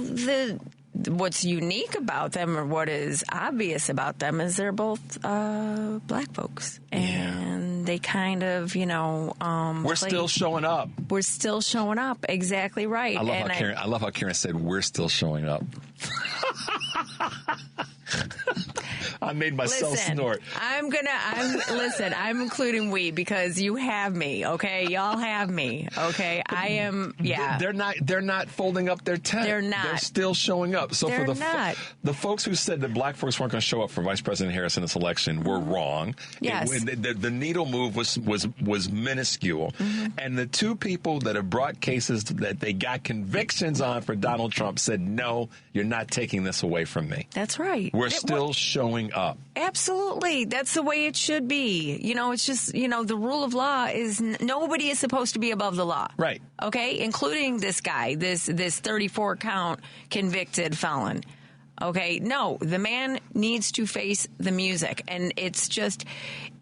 what's unique about them, or what is obvious about them, is they're both black folks, and they kind of, we're still showing up. We're still showing up. Exactly right. I love how Karen said we're still showing up. I made myself snort. I'm including we because you have me, okay? Y'all have me, okay? I am, yeah. They're not folding up their tent. They're not. They're still showing up. So they're for the folks who said that black folks weren't going to show up for Vice President Harris in this election were wrong. Yes. The needle move was minuscule. Mm-hmm. And the two people that have brought cases that they got convictions on for Donald Trump said, no, you're not taking this away from me. That's right. We're still showing up. Absolutely. That's the way it should be. It's just, the rule of law is nobody is supposed to be above the law. Right. Okay? Including this guy, this 34-count convicted felon. Okay? No, the man needs to face the music. And it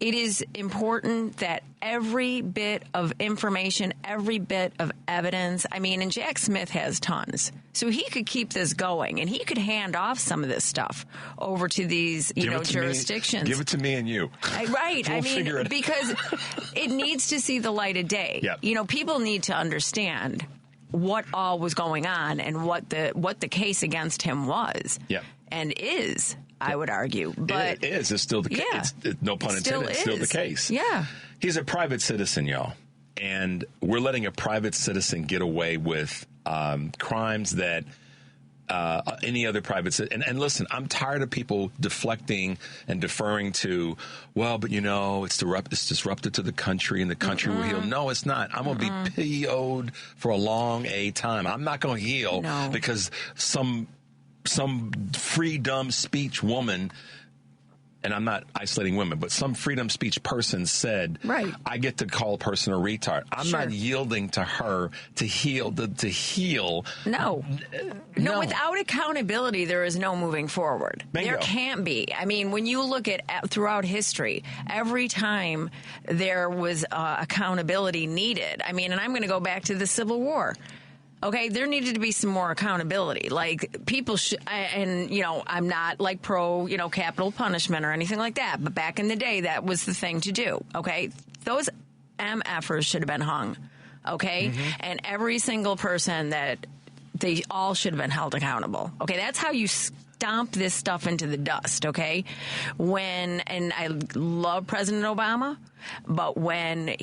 is important that every bit of information, every bit of evidence, and Jack Smith has tons. So he could keep this going, and he could hand off some of this stuff over to these, jurisdictions. Give it to me and you. Right. We'll figure it out. Because it needs to see the light of day. Yep. People need to understand what all was going on and what the case against him was. Yep. And is, I would argue. But it is. It's still the case. Yeah, no pun intended. It's still the case. Yeah. He's a private citizen, y'all. And we're letting a private citizen get away with crimes that any other private citizen. And listen, I'm tired of people deflecting and deferring to, well, but it's disruptive to the country and the country will heal. No, it's not. I'm going to be PO'd for a long time. I'm not going to heal because some freedom speech woman, and I'm not isolating women, but some freedom speech person said, right, I get to call a person a retard. I'm not yielding to her to heal. No, without accountability, there is no moving forward. Bingo. There can't be. When you look at throughout history, every time there was accountability needed, and I'm going to go back to the Civil War. Okay, there needed to be some more accountability. Like, people should, and, I'm not like pro, capital punishment or anything like that. But back in the day, that was the thing to do. Okay, those MFers should have been hung. Okay, and every single person they all should have been held accountable. Okay, that's how you stomp this stuff into the dust. Okay, and I love President Obama, but when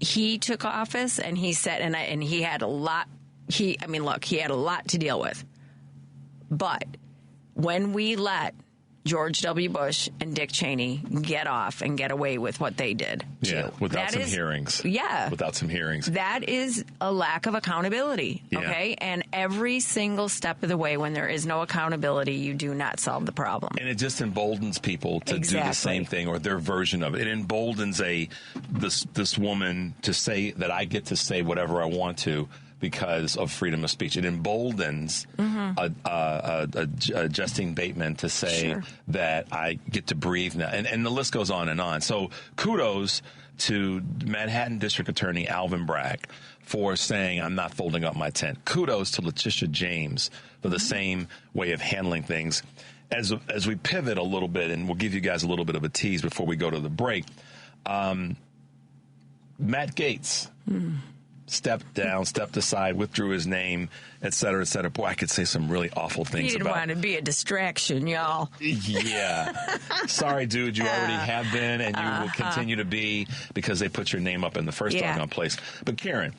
he took office and he said, and he had a lot. He had a lot to deal with. But when we let George W. Bush and Dick Cheney get off and get away with what they did. Yeah, without some hearings. Yeah. Without some hearings. That is a lack of accountability, okay? And every single step of the way, when there is no accountability, you do not solve the problem. And it just emboldens people to do the same thing, or their version of it. It emboldens this woman to say that I get to say whatever I want to because of freedom of speech. It emboldens Justine Bateman to say that I get to breathe now. And the list goes on and on. So kudos to Manhattan District Attorney Alvin Bragg for saying I'm not folding up my tent. Kudos to Letitia James for the same way of handling things. As we pivot a little bit, and we'll give you guys a little bit of a tease before we go to the break, Matt Gaetz stepped down, stepped aside, withdrew his name, et cetera, et cetera. Boy, I could say some really awful things about. He didn't want to be a distraction, y'all. Yeah. Sorry, dude, you already have been, and you will continue to be because they put your name up in the first doggone place. But Karen,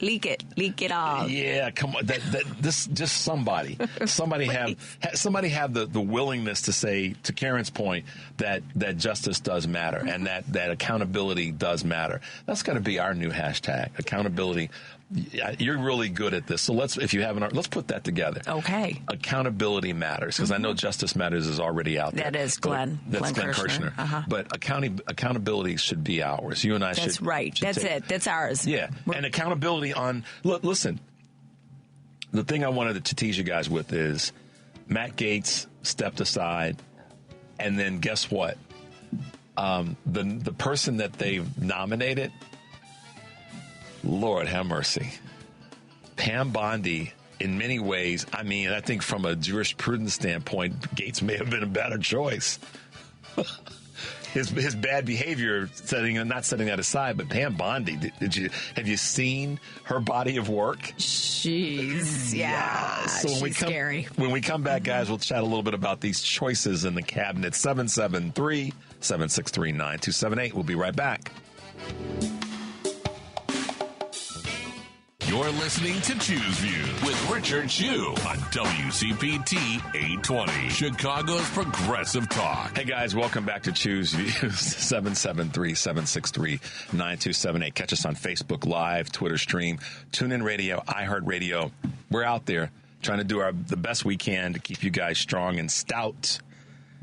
leak it all. Yeah, come on. This just somebody have the willingness to say, to Karen's point, that justice does matter and that accountability does matter. That's got to be our new hashtag, accountability. You're really good at this, so let's put that together. Okay. Accountability matters, because I know Justice Matters is already out there. That is Glenn. That's Glenn Kirshner. But accountability should be ours. You and I should. That's right. That's it. That's ours. Yeah, and accountability on. Listen, the thing I wanted to tease you guys with is Matt Gaetz stepped aside, and then guess what? The person that they've nominated. Lord have mercy. Pam Bondi, in many ways, I mean, I think from a jurisprudence standpoint, Gaetz may have been a better choice. His bad behavior, not setting that aside, but Pam Bondi, have you seen her body of work? She's scary. When we come back, guys, we'll chat a little bit about these choices in the cabinet. 773-763-9278. We'll be right back. You're listening to Choose Views with Richard Chu on WCPT 820, Chicago's Progressive Talk. Hey, guys, welcome back to Choose Views, 773-763-9278. Catch us on Facebook Live, Twitter Stream, TuneIn Radio, iHeartRadio. We're out there trying to do the best we can to keep you guys strong and stout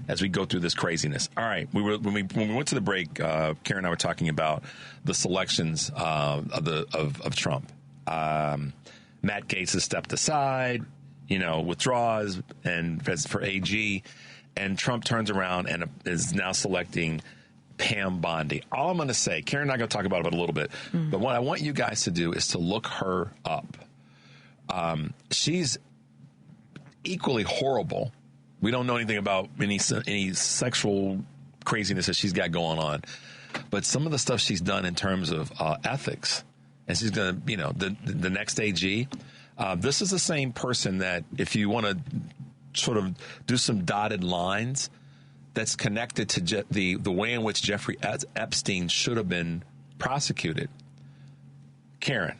as we go through this craziness. All right, when we went to the break, Karen and I were talking about the selections of Trump. Matt Gaetz has stepped aside, withdraws, and for AG, and Trump turns around and is now selecting Pam Bondi. All I'm going to say, Karen and I are going to talk about it a little bit, but what I want you guys to do is to look her up. She's equally horrible. We don't know anything about any sexual craziness that she's got going on, but some of the stuff she's done in terms of ethics. And she's going to, the next AG. This is the same person that, if you want to sort of do some dotted lines, that's connected to the way in which Jeffrey Epstein should have been prosecuted. Karen,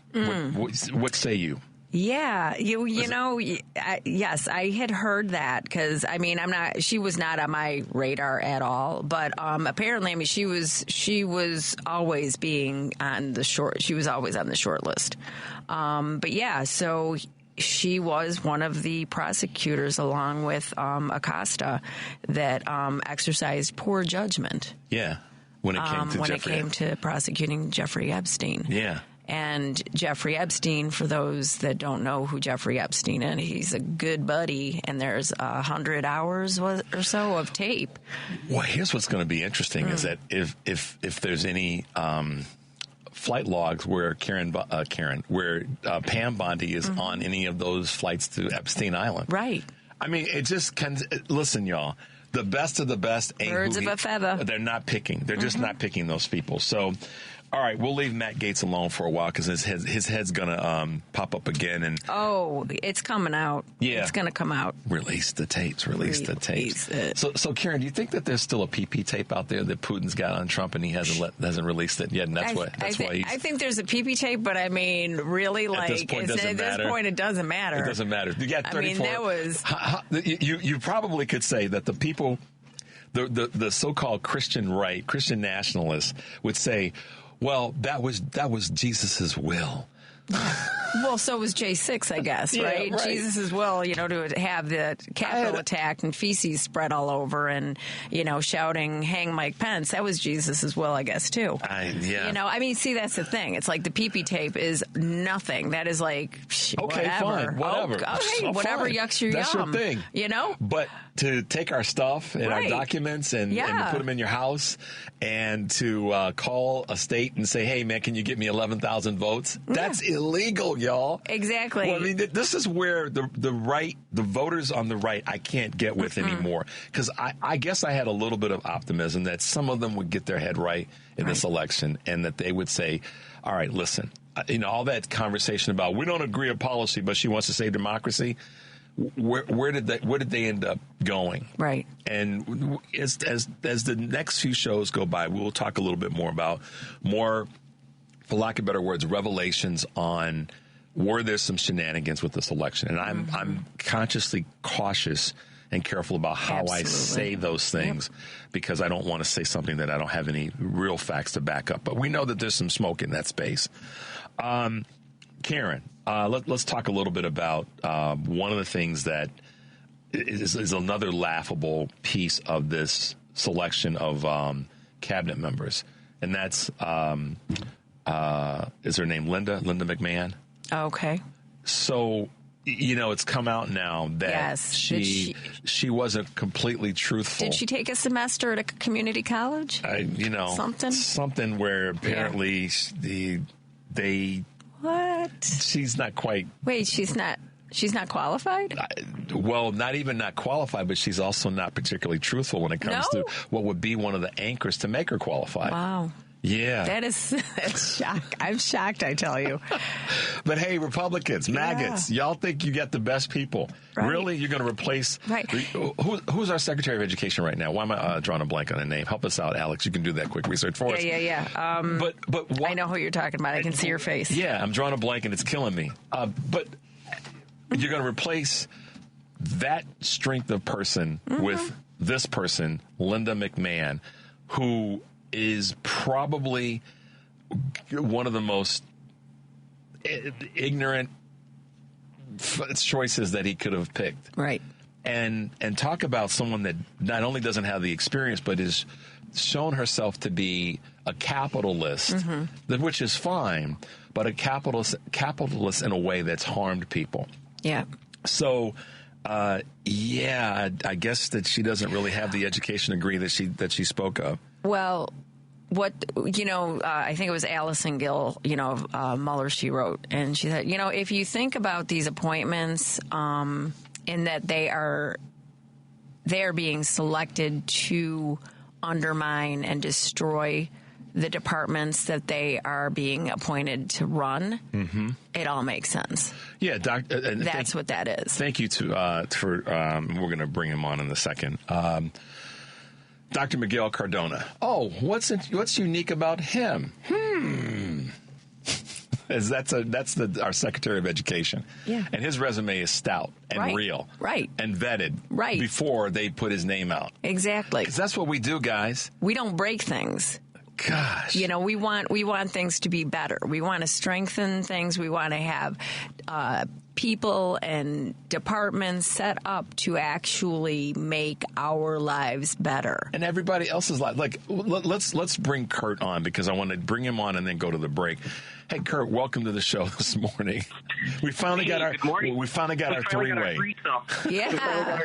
what say you? Yeah, yes, I had heard that because she was not on my radar at all. But apparently, she was always being on the short. She was always on the short list. But yeah, so she was one of the prosecutors, along with Acosta, that exercised poor judgment. Yeah, when it came to prosecuting Jeffrey Epstein. Yeah. And Jeffrey Epstein, for those that don't know who Jeffrey Epstein is, he's a good buddy, and there's 100 hours or so of tape. Well, here's what's going to be interesting is that if there's any flight logs where Pam Bondi is on any of those flights to Epstein Island. Right. I mean, it just can. Listen, y'all. The best of the best ain't birds of a feather. They're not picking. They're just not picking those people. So All right, we'll leave Matt Gaetz alone for a while because his head's going to pop up again. And it's coming out. Yeah. It's going to come out. Release the tapes. So, Karen, do you think that there's still a PP tape out there that Putin's got on Trump and he hasn't released it yet? And that's why I think there's a PP tape, but I mean, really, at this point, it doesn't matter. It doesn't matter. You got 34. I mean, that was... You probably could say that the people, the so-called Christian right, Christian nationalists would say, well, that was Jesus's will. Well, so was J6, I guess, right? Right? Jesus' will, to have the Capitol attacked and feces spread all over and, shouting, hang Mike Pence. That was Jesus' will, I guess, too. See, that's the thing. It's like the PP tape is nothing. That is like, okay, whatever. Fine, whatever. Okay, whatever fine. Yucks your that's yum. That's your thing. But to take our stuff and our documents and to put them in your house and to call a state and say, hey, man, can you get me 11,000 votes? That's illegal, y'all. Exactly. Well, I mean, this is where the right, the voters on the right, I can't get with anymore. Because I guess I had a little bit of optimism that some of them would get their head right in this election and that they would say, all right, listen, all that conversation about we don't agree on policy, but she wants to save democracy. Where did they end up going? Right. And as the next few shows go by, we'll talk a little bit more, for lack of better words, revelations on were there some shenanigans with this election. And I'm consciously cautious and careful about how I say those things because I don't want to say something that I don't have any real facts to back up. But we know that there's some smoke in that space. Karen, let's talk a little bit about one of the things that is another laughable piece of this selection of cabinet members, and that's is her name Linda McMahon? Okay. So it's come out now that she wasn't completely truthful. Did she take a semester at a community college? Something where apparently they. What? She's not quite. Wait, she's not qualified? Well, not even not qualified, but she's also not particularly truthful when it comes to what would be one of the anchors to make her qualified. Wow. Yeah. That's shock. I'm shocked, I tell you. But hey, Republicans, maggots, y'all think you got the best people. Right. Really? You're going to replace... Right. Who's our Secretary of Education right now? Why am I drawing a blank on a name? Help us out, Alex. You can do that quick research for us. Yeah. But I know who you're talking about. I can see your face. Yeah, I'm drawing a blank and it's killing me. But you're going to replace that strength of person with this person, Linda McMahon, who is probably one of the most ignorant choices that he could have picked. Right. And talk about someone that not only doesn't have the experience, but is shown herself to be a capitalist, which is fine, but a capitalist in a way that's harmed people. Yeah. So, I guess that she doesn't really have the education degree that she spoke of. Well, I think it was Allison Gill, Mueller, she wrote, and she said, if you think about these appointments, in that they are being selected to undermine and destroy the departments that they are being appointed to run, it all makes sense. Yeah, that's what that is. Thank you for we're going to bring him on in a second. Dr. Miguel Cardona. Oh, what's unique about him? That's our Secretary of Education. Yeah. And his resume is stout and real. Right. And vetted. Right. Before they put his name out. Exactly. Because that's what we do, guys. We don't break things. Gosh. We want things to be better. We want to strengthen things. We want to have people and departments set up to actually make our lives better. And everybody else's life. Like, let's bring Kurt on because I want to bring him on and then go to the break. Hey, Kurt, welcome to the show this morning. We finally got our three-way. Yeah.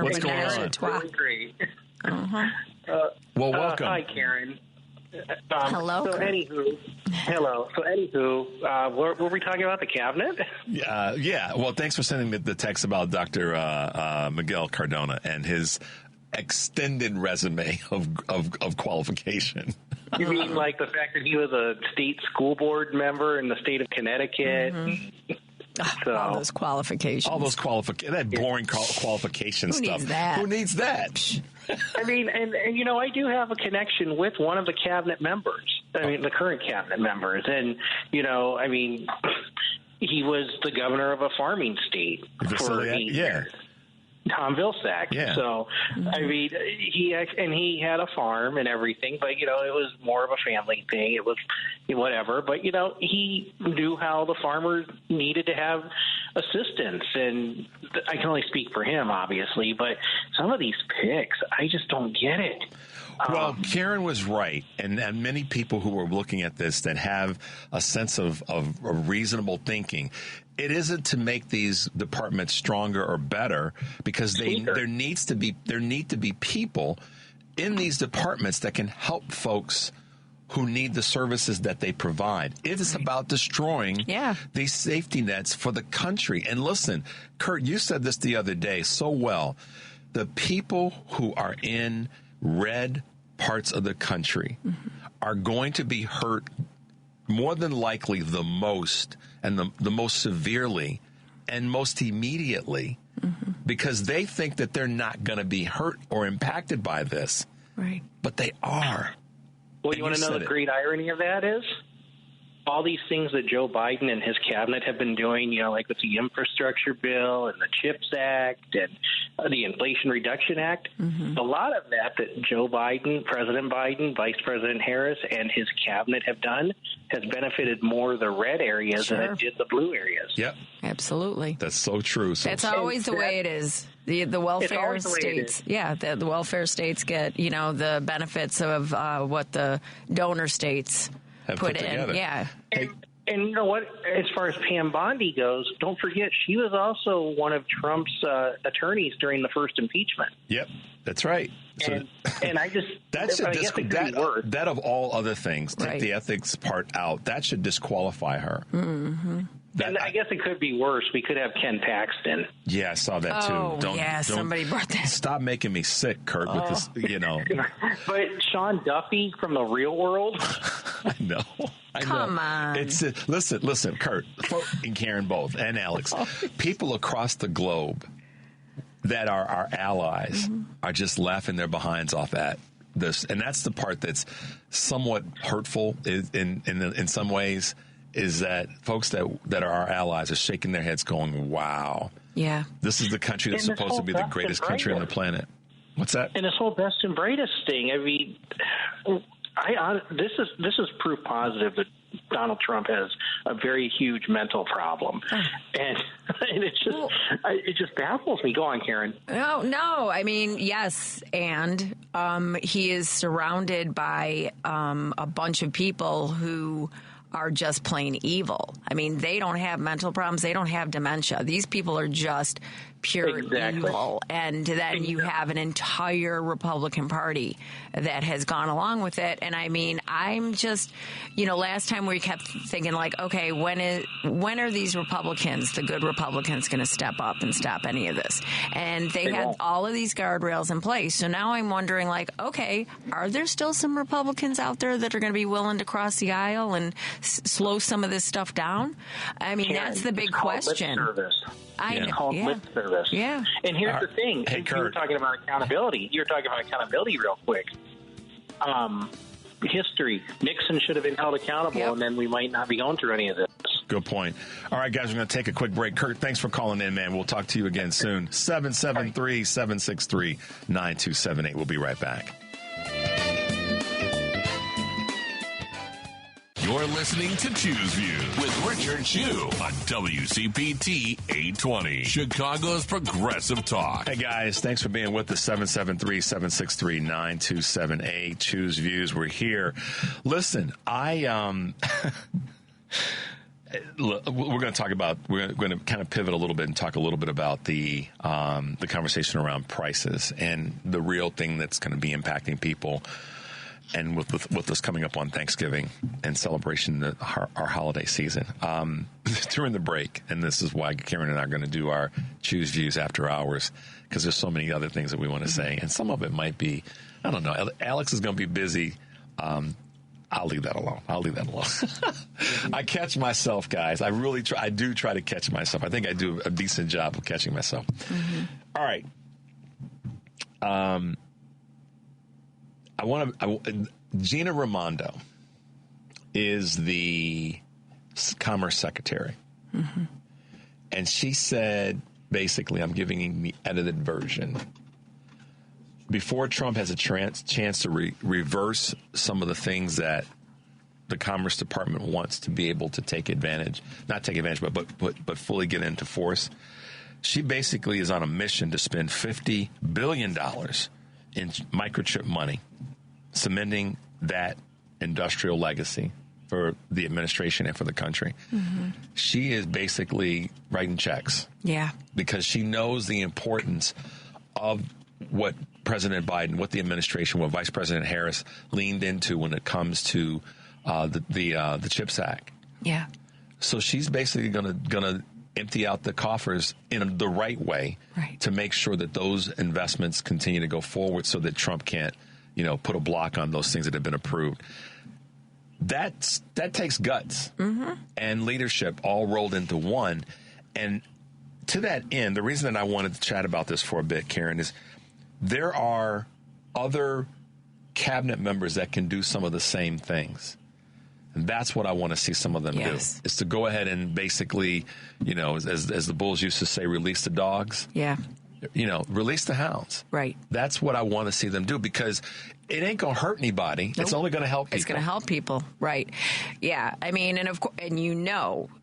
What's going on? Great. Well, welcome. Hi, Karen. Hello. So, anywho, were we talking about the cabinet? Yeah. Well, thanks for sending the text about Dr. Miguel Cardona and his extended resume of qualification. You mean like the fact that he was a state school board member in the state of Connecticut? So, all those qualifications. That boring qualification stuff. Who needs that? Who needs that? I mean, and I do have a connection with one of the cabinet members. I mean, the current cabinet members. And, I mean, he was the governor of a farming state for 8 years. Tom Vilsack. Yeah. So, I mean, he had a farm and everything, but, it was more of a family thing. It was whatever. But, he knew how the farmers needed to have assistance. And I can only speak for him, obviously, but some of these picks, I just don't get it. Well, Karen was right, and many people who are looking at this that have a sense of reasonable thinking, it isn't to make these departments stronger or better, because there need to be people in these departments that can help folks who need the services that they provide. It is about destroying these safety nets for the country. And listen, Kurt, you said this the other day so well. The people who are in red parts of the country are going to be hurt more than likely the most, and the most severely and most immediately, because they think that they're not going to be hurt or impacted by this. Right. But they are. Well, you want to know the great irony of that is? All these things that Joe Biden and his cabinet have been doing, like with the infrastructure bill and the CHIPS Act and the Inflation Reduction Act, a lot of that Joe Biden, President Biden, Vice President Harris, and his cabinet have done has benefited more the red areas than it did the blue areas. Yep. Absolutely. That's so true. That's always the way it is. The welfare states, the welfare states get, the benefits of what the donor states have put in. Together. Yeah. And you know what? As far as Pam Bondi goes, don't forget she was also one of Trump's attorneys during the first impeachment. Yep, that's right. And I just that of all other things, take the ethics part out. That should disqualify her. And I guess it could be worse. We could have Ken Paxton. Yeah, I saw that too. Somebody brought that. Stop making me sick, Kurt, with this, But Sean Duffy from The Real World? I know. Come on. Listen, Kurt, and Karen both, and Alex, people across the globe that are our allies are just laughing their behinds off at this. And that's the part that's somewhat hurtful in some ways, is that folks that are our allies are shaking their heads going, wow. Yeah. This is the country that's supposed to be the greatest country on the planet. What's that? And this whole best and brightest thing, I mean, this is proof positive that Donald Trump has a very huge mental problem. And it just baffles me. Go on, Karen. No. I mean, yes. And he is surrounded by a bunch of people who are just plain evil. I mean, they don't have mental problems. They don't have dementia. These people are just pure evil. And then you have an entire Republican Party that has gone along with it. And I mean, I'm just, last time we kept thinking like, okay, when are these Republicans, the good Republicans, going to step up and stop any of this? And they had all of these guardrails in place. So now I'm wondering like, okay, are there still some Republicans out there that are going to be willing to cross the aisle and slow some of this stuff down? I mean, that's the big question. It's called lip service. Yeah. And here's the thing. Hey, you were talking about accountability. You're talking about accountability real quick. History. Nixon should have been held accountable, and then we might not be going through any of this. Good point. All right, guys, we're going to take a quick break. Kurt, thanks for calling in, man. We'll talk to you again soon. 773-763-9278. We'll be right back. You're listening to Choose Views with Richard Chu on WCPT 820, Chicago's Progressive Talk. Hey, guys, thanks for being with us. 773-763-9278, Choose Views. We're here. Listen, we're going to talk about, we're going to kind of pivot a little bit and talk a little bit about the conversation around prices and the real thing that's going to be impacting people. And with us coming up on Thanksgiving and celebration of our holiday season, during the break, and this is why Karen and I are going to do our Choose Views after hours, because there's so many other things that we want to say, and some of it might be, I don't know. Alex is going to be busy I'll leave that alone. I catch myself, guys. I really try. I do try to catch myself. I think I do a decent job of catching myself. Mm-hmm. All right. Gina Raimondo is the Commerce Secretary. Mm-hmm. And she said, basically, I'm giving the edited version, before Trump has a chance to reverse some of the things that the Commerce Department wants to be able to but fully get into force, she basically is on a mission to spend $50 billion in microchip money, cementing that industrial legacy for the administration and for the country. Mm-hmm. She is basically writing checks. Yeah. Because she knows the importance of what President Biden, what the administration, what Vice President Harris leaned into when it comes to the CHIPS Act. Yeah. So she's basically going to empty out the coffers in the right way, to make sure that those investments continue to go forward so that Trump can't, put a block on those things that have been approved. That takes guts and leadership all rolled into one. And to that end, the reason that I wanted to chat about this for a bit, Karen, is there are other cabinet members that can do some of the same things. And that's what I want to see some of them do, is to go ahead and basically, as the Bulls used to say, release the dogs. Yeah. Release the hounds. Right. That's what I want to see them do, because it ain't going to hurt anybody. Nope. It's only going to help people. It's going to help people. Right. Yeah. I mean, and of course, and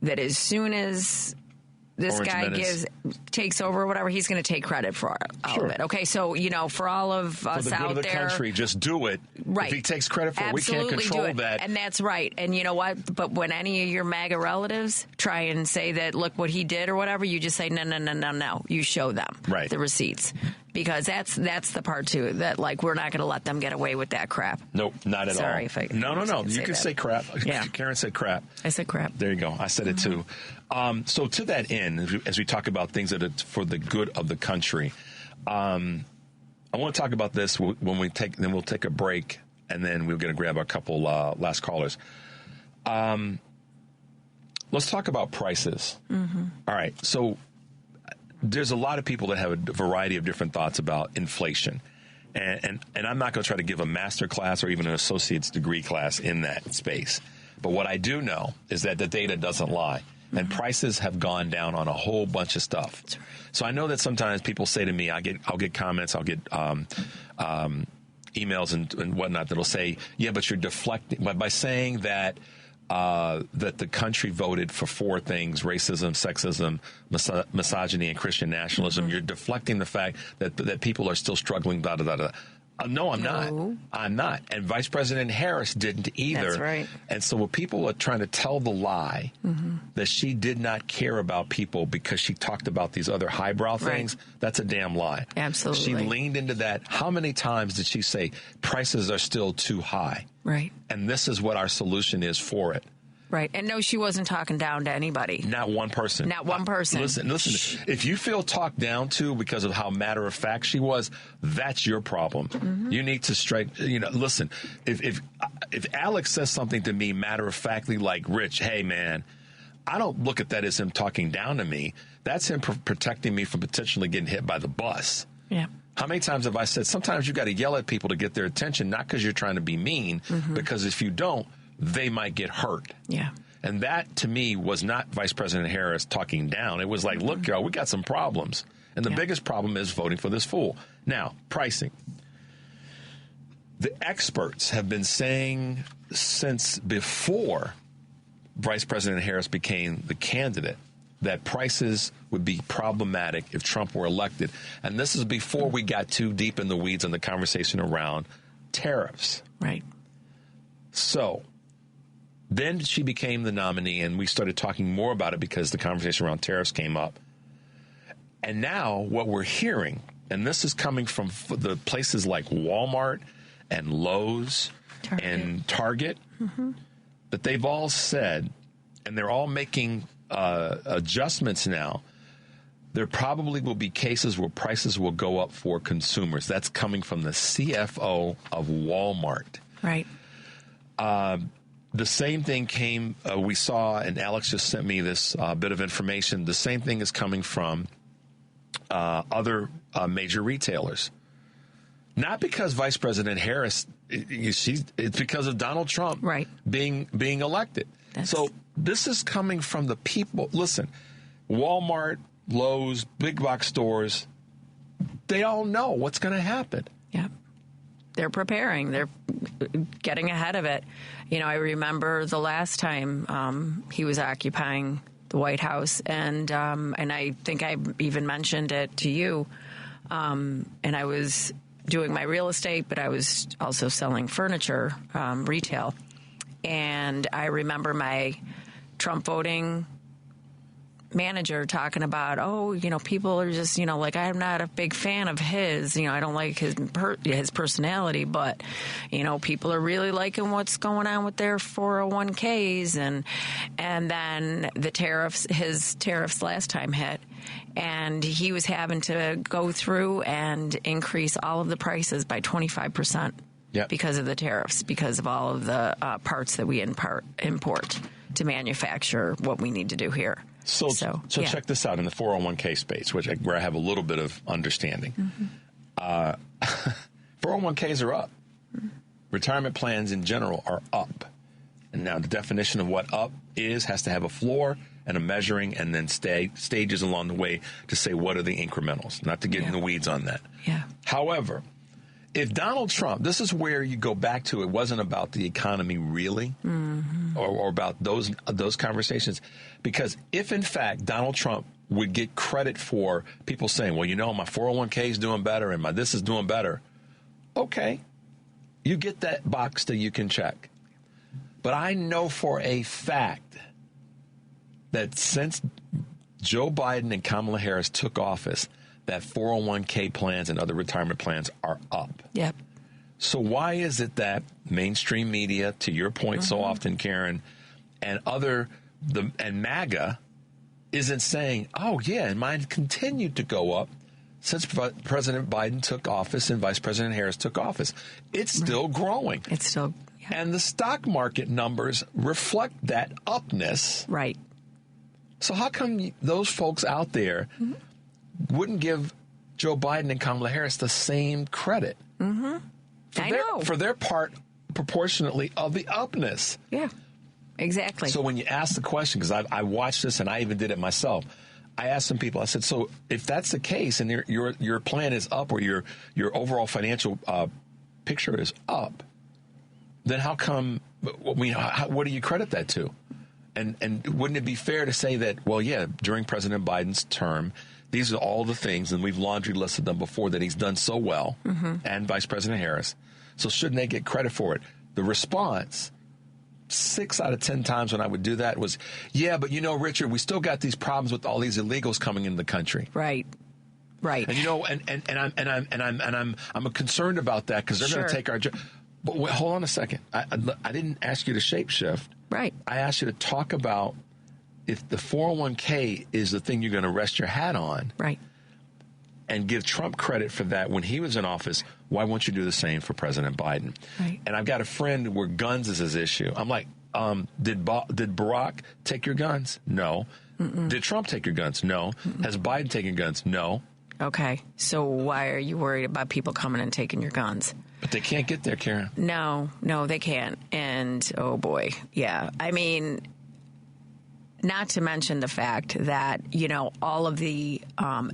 that as soon as this Orange guy takes over or whatever, he's going to take credit for all of it. Okay, so, for all of us out there. For the good of the country, just do it. Right. If he takes credit for it, we can't control that. And that's right. And you know what? But when any of your MAGA relatives try and say that, look what he did or whatever, you just say, no. You show them the receipts. Because that's the part, too, that, we're not going to let them get away with that crap. Nope, not at all. Sorry if I No. You can say crap. Yeah. Karen said crap. I said crap. There you go. I said it, too. So to that end, as we talk about things that are for the good of the country, I want to talk about this when we'll take a break, and then we're going to grab a couple last callers. Let's talk about prices. Mm-hmm. All right. So there's a lot of people that have a variety of different thoughts about inflation. And I'm not going to try to give a master class or even an associate's degree class in that space. But what I do know is that the data doesn't lie. And prices have gone down on a whole bunch of stuff. Right. So I know that sometimes people say to me, I'll get comments, I'll get emails and whatnot that'll say, yeah, but you're deflecting by saying that that the country voted for four things: racism, sexism, misogyny, and Christian nationalism. You're deflecting the fact that people are still struggling. No, I'm not. I'm not. And Vice President Harris didn't either. That's right. And so when people are trying to tell the lie that she did not care about people because she talked about these other highbrow things, that's a damn lie. Absolutely. She leaned into that. How many times did she say prices are still too high? Right. And this is what our solution is for it. Right. And no, she wasn't talking down to anybody. Not one person. Not one person. Listen. If you feel talked down to because of how matter of fact she was, that's your problem. You need to strike. Listen. If Alex says something to me matter of factly, like, Rich, hey man, I don't look at that as him talking down to me. That's him protecting me from potentially getting hit by the bus. Yeah. How many times have I said sometimes you got to yell at people to get their attention, not because you're trying to be mean, because if you don't, they might get hurt. Yeah. And that, to me, was not Vice President Harris talking down. It was like, look, y'all, we got some problems. And the biggest problem is voting for this fool. Now, pricing. The experts have been saying since before Vice President Harris became the candidate that prices would be problematic if Trump were elected. And this is before we got too deep in the weeds in the conversation around tariffs. Right. So then she became the nominee, and we started talking more about it because the conversation around tariffs came up. And now what we're hearing, and this is coming from the places like Walmart and Lowe's and Target, that they've all said, and they're all making adjustments now, there probably will be cases where prices will go up for consumers. That's coming from the CFO of Walmart. Right. The same thing came, we saw, and Alex just sent me this bit of information. The same thing is coming from other major retailers. Not because Vice President Harris, it's because of Donald Trump being elected. So this is coming from the people. Listen, Walmart, Lowe's, big box stores, they all know what's going to happen. Yeah. They're preparing. They're getting ahead of it. You know, I remember the last time he was occupying the White House, and I think I even mentioned it to you, and I was doing my real estate, but I was also selling furniture, retail. And I remember my Trump voting manager talking about, people are just, like, I'm not a big fan of his, I don't like his personality, but, people are really liking what's going on with their 401ks. And then his tariffs last time hit, and he was having to go through and increase all of the prices by 25%. Yep. Because of the tariffs, because of all of the parts that we import to manufacture what we need to do here. So check this out in the 401k space, where I have a little bit of understanding. 401ks are up. Retirement plans in general are up. And now the definition of what up has to have a floor and a measuring, and then stages along the way to say what are the incrementals, not to get in the weeds on that. Yeah. However, if Donald Trump, this is where you go back to, it wasn't about the economy really, or about those conversations. Because if, in fact, Donald Trump would get credit for people saying, well, my 401k is doing better and my this is doing better, okay, you get that box that you can check. But I know for a fact that since Joe Biden and Kamala Harris took office, that 401k plans and other retirement plans are up. Yep. So why is it that mainstream media, to your point so often, Karen, and MAGA isn't saying, oh, yeah, and mine continued to go up since President Biden took office and Vice President Harris took office? It's still growing. It's still, and the stock market numbers reflect that upness. Right. So how come those folks out there wouldn't give Joe Biden and Kamala Harris the same credit for their part proportionately of the upness? Yeah, exactly. So when you ask the question, because I watched this and I even did it myself, I asked some people, I said, so if that's the case and your plan is up, or your overall financial picture is up, then how come, what do you credit that to? And wouldn't it be fair to say that, well, yeah, during President Biden's term, these are all the things, and we've laundry listed them before, that he's done so well, and Vice President Harris. So shouldn't they get credit for it? The response, 6 out of 10 times when I would do that, was, yeah, but Richard, we still got these problems with all these illegals coming into the country. Right. Right. And I'm concerned about that because they're going to take our job. But wait, hold on a second. I didn't ask you to shapeshift. Right. I asked you to talk about if the 401k is the thing you're going to rest your hat on. Right. And give Trump credit for that when he was in office, why won't you do the same for President Biden? Right. And I've got a friend where guns is his issue. I'm like, did Barack take your guns? No. Did Trump take your guns? No. Has Biden taken guns? No. Okay. So why are you worried about people coming and taking your guns? But they can't get there, Karen. No, they can't. And, oh, boy, yeah. I mean, not to mention the fact that, all of the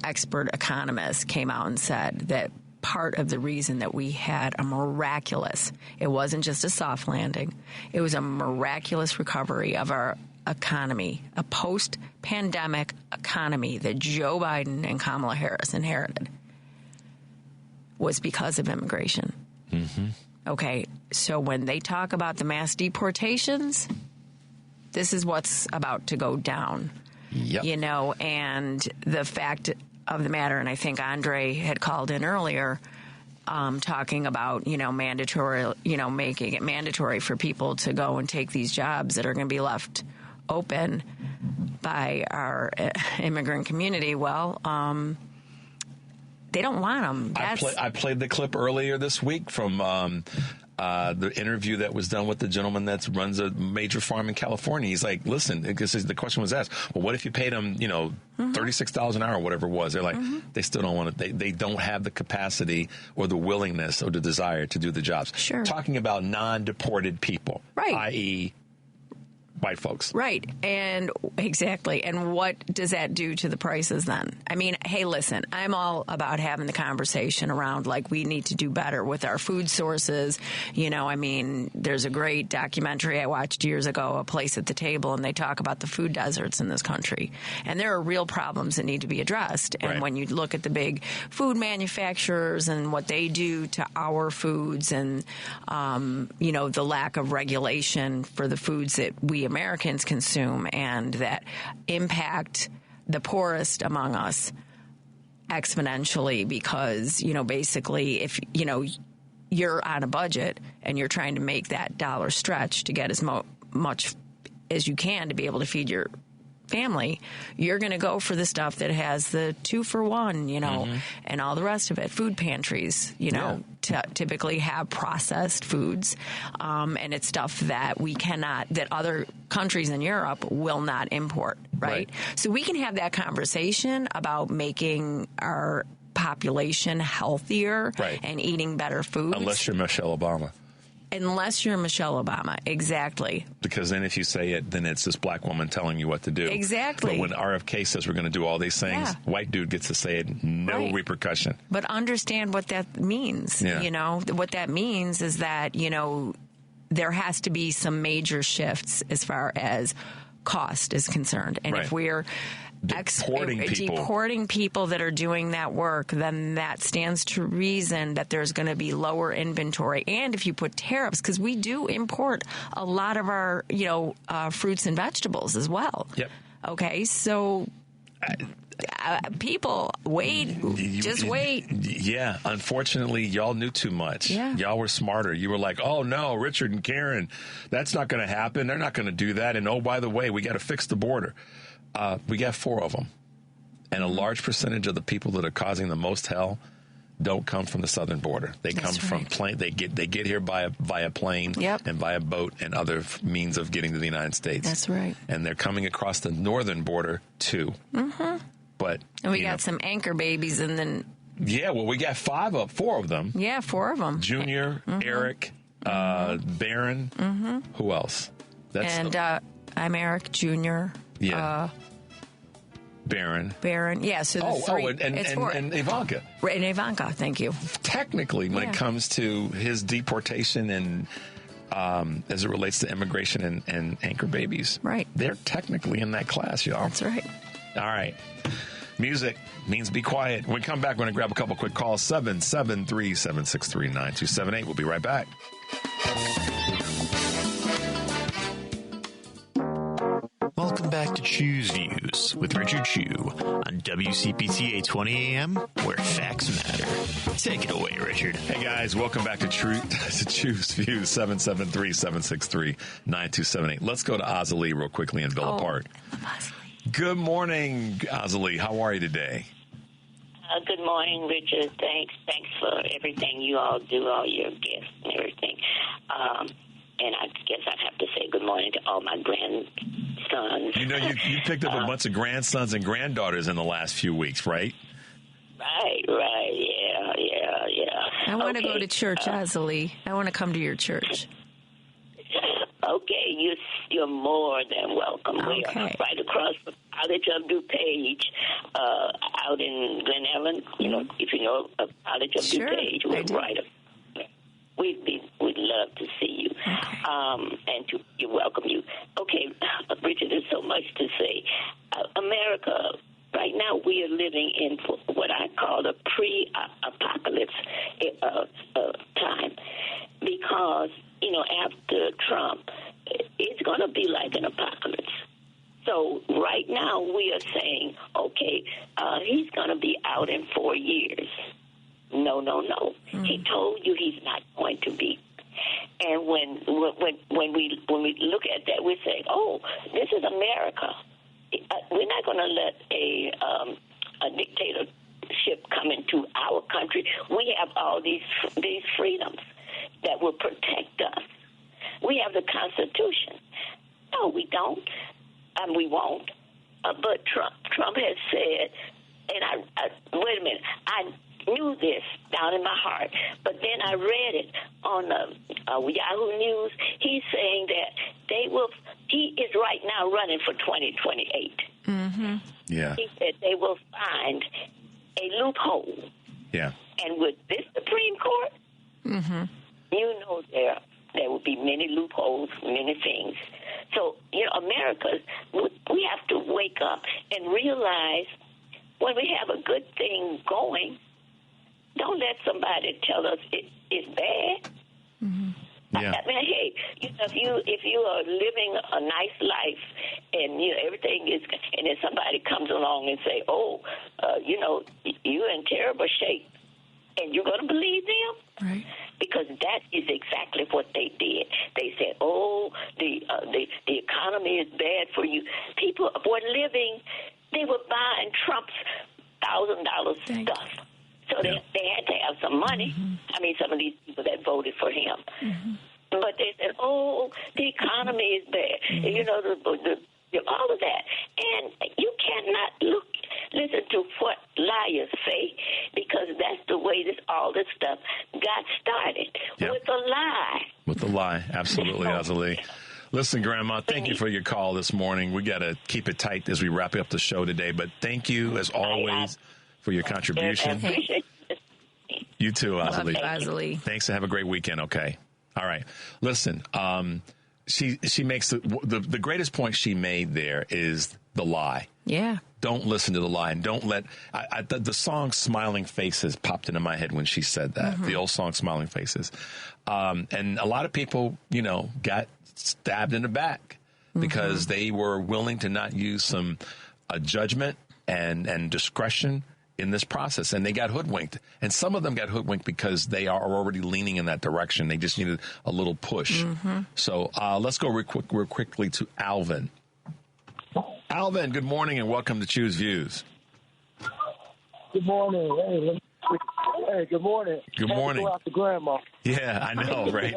expert economists came out and said that part of the reason that we had it wasn't just a soft landing, it was a miraculous recovery of our economy, a post-pandemic economy that Joe Biden and Kamala Harris inherited, was because of immigration. Okay, so when they talk about the mass deportations, this is what's about to go down. Yep. And the fact of the matter, and I think Andre had called in earlier, talking about, mandatory, making it mandatory for people to go and take these jobs that are going to be left open by our immigrant community. Well, they don't want them. I played the clip earlier this week from The interview that was done with the gentleman that runs a major farm in California, he's like, listen, because the question was asked, well, what if you paid them, $36 an hour or whatever it was? They're like, they still don't want it. They don't have the capacity or the willingness or the desire to do the jobs. Sure. Talking about non-deported people, right, i.e., white folks. Right. And exactly. And what does that do to the prices then? I mean, hey, listen, I'm all about having the conversation around like we need to do better with our food sources. I mean, there's a great documentary I watched years ago, A Place at the Table, and they talk about the food deserts in this country. And there are real problems that need to be addressed. And when you look at the big food manufacturers and what they do to our foods and, the lack of regulation for the foods that we Americans consume and that impact the poorest among us exponentially because, basically if, you're on a budget and you're trying to make that dollar stretch to get as much as you can to be able to feed your family, you're going to go for the stuff that has the 2-for-1, and all the rest of it. Food pantries, typically have processed foods, and it's stuff that that other countries in Europe will not import, right? So we can have that conversation about making our population healthier and eating better foods. Unless you're Michelle Obama. Unless you're Michelle Obama. Exactly. Because then if you say it, then it's this black woman telling you what to do. Exactly. But when RFK says we're going to do all these things, white dude gets to say it, no repercussion. But understand what that means. Yeah. What that means is that, there has to be some major shifts as far as cost is concerned. And if we're deporting people that are doing that work, then that stands to reason that there's going to be lower inventory. And if you put tariffs, because we do import a lot of our, fruits and vegetables as well. Yep. Okay, so people, wait. Yeah, unfortunately, y'all knew too much. Yeah. Y'all were smarter. You were like, oh, no, Richard and Karen, that's not going to happen. They're not going to do that. And, oh, by the way, we got to fix the border. We got 4 of them, and a large percentage of the people that are causing the most hell don't come from the southern border. They come from plane. They get here via plane and via boat and other means of getting to the United States. That's right. And they're coming across the northern border too. Mm-hmm. But we got some anchor babies, and then we got 4 of them. Yeah, 4 of them. Junior, Eric, Byrne. Mm-hmm. Who else? I'm Eric Junior. Yeah. Byrne. Yeah, so the 3. It's 4. And Ivanka. And Ivanka, thank you. Technically, when it comes to his deportation and as it relates to immigration and anchor babies, they're technically in that class, y'all. That's right. All right. Music means be quiet. When we come back, we're going to grab a couple quick calls. 773-763-9278. We'll be right back. Welcome back to Chew's Views with Richard Chew on WCPT 820 AM, where facts matter. Take it away, Richard. Hey, guys. Welcome back to Chew's Views, 773-763-9278. Let's go to Azalee real quickly in Villa Park. I love Azalee. Good morning, Azalee. How are you today? Good morning, Richard. Thanks for everything you all do, all your guests and everything. And I guess I'd have to say good morning to all my grandsons. You picked up a bunch of grandsons and granddaughters in the last few weeks, right? Right. Yeah. I want to go to church, Azalee. I want to come to your church. Okay, you're more than welcome. Okay. We are right across the College of DuPage, out in Glen Ellen. If you know College of DuPage, we're right up. We'd love to see you, and to welcome you. Okay, Richard, there's so much to say. America, right now, we are living in what I call a pre-apocalypse time, because after Trump, it's going to be like an apocalypse. So right now, we are saying, okay, he's going to be out in 4 years. No. Mm-hmm. He told you he's not going to be. And when we look at that, we say, "Oh, this is America. We're not going to let a dictatorship come into our country. We have all these freedoms." that will protect us. We have the Constitution. No, we don't. We won't. But Trump has said, and I wait a minute, I knew this down in my heart, but then I read it on Yahoo News. He's saying that he is right now running for 2028. Mm-hmm. Yeah. He said they will find a loophole. Yeah. And with this Supreme Court, mm-hmm. you know there will be many loopholes, many things. So, America, we have to wake up and realize when we have a good thing going, don't let somebody tell us it's bad. Mm-hmm. Yeah. I mean, hey, if you are living a nice life and everything is, and then somebody comes along and say, you're in terrible shape, and you're going to believe them, right? Because that is exactly what they did. They said, the economy is bad for you. People were living, they were buying Trump's $1,000 stuff. So they had to have some money. Mm-hmm. I mean, some of these people that voted for him. Mm-hmm. But they said, the economy is bad. Mm-hmm. All of that. And you cannot listen to what liars say, because that's the way all this stuff got started, with a lie. With a lie. Absolutely, Azalee. Listen, Grandma, thank you for your call this morning. We got to keep it tight as we wrap up the show today, but thank you, as always, for your contribution. Appreciate you too, Azalee. Azalee. Thanks, and have a great weekend, okay? All right. Listen, she makes the greatest point she made there is the lie. Yeah. Don't listen to the lie, and don't let the song "Smiling Faces" popped into my head when she said that. Mm-hmm. The old song "Smiling Faces," and a lot of people, got stabbed in the back because they were willing to not use some judgment and discretion in this process, and they got hoodwinked. And some of them got hoodwinked because they are already leaning in that direction. They just needed a little push. Mm-hmm. So let's go real quickly to Alvin. Alvin, good morning and welcome to Choose Views. Good morning. Hey, good morning. Good morning. Go out to Grandma. Yeah, I know, right?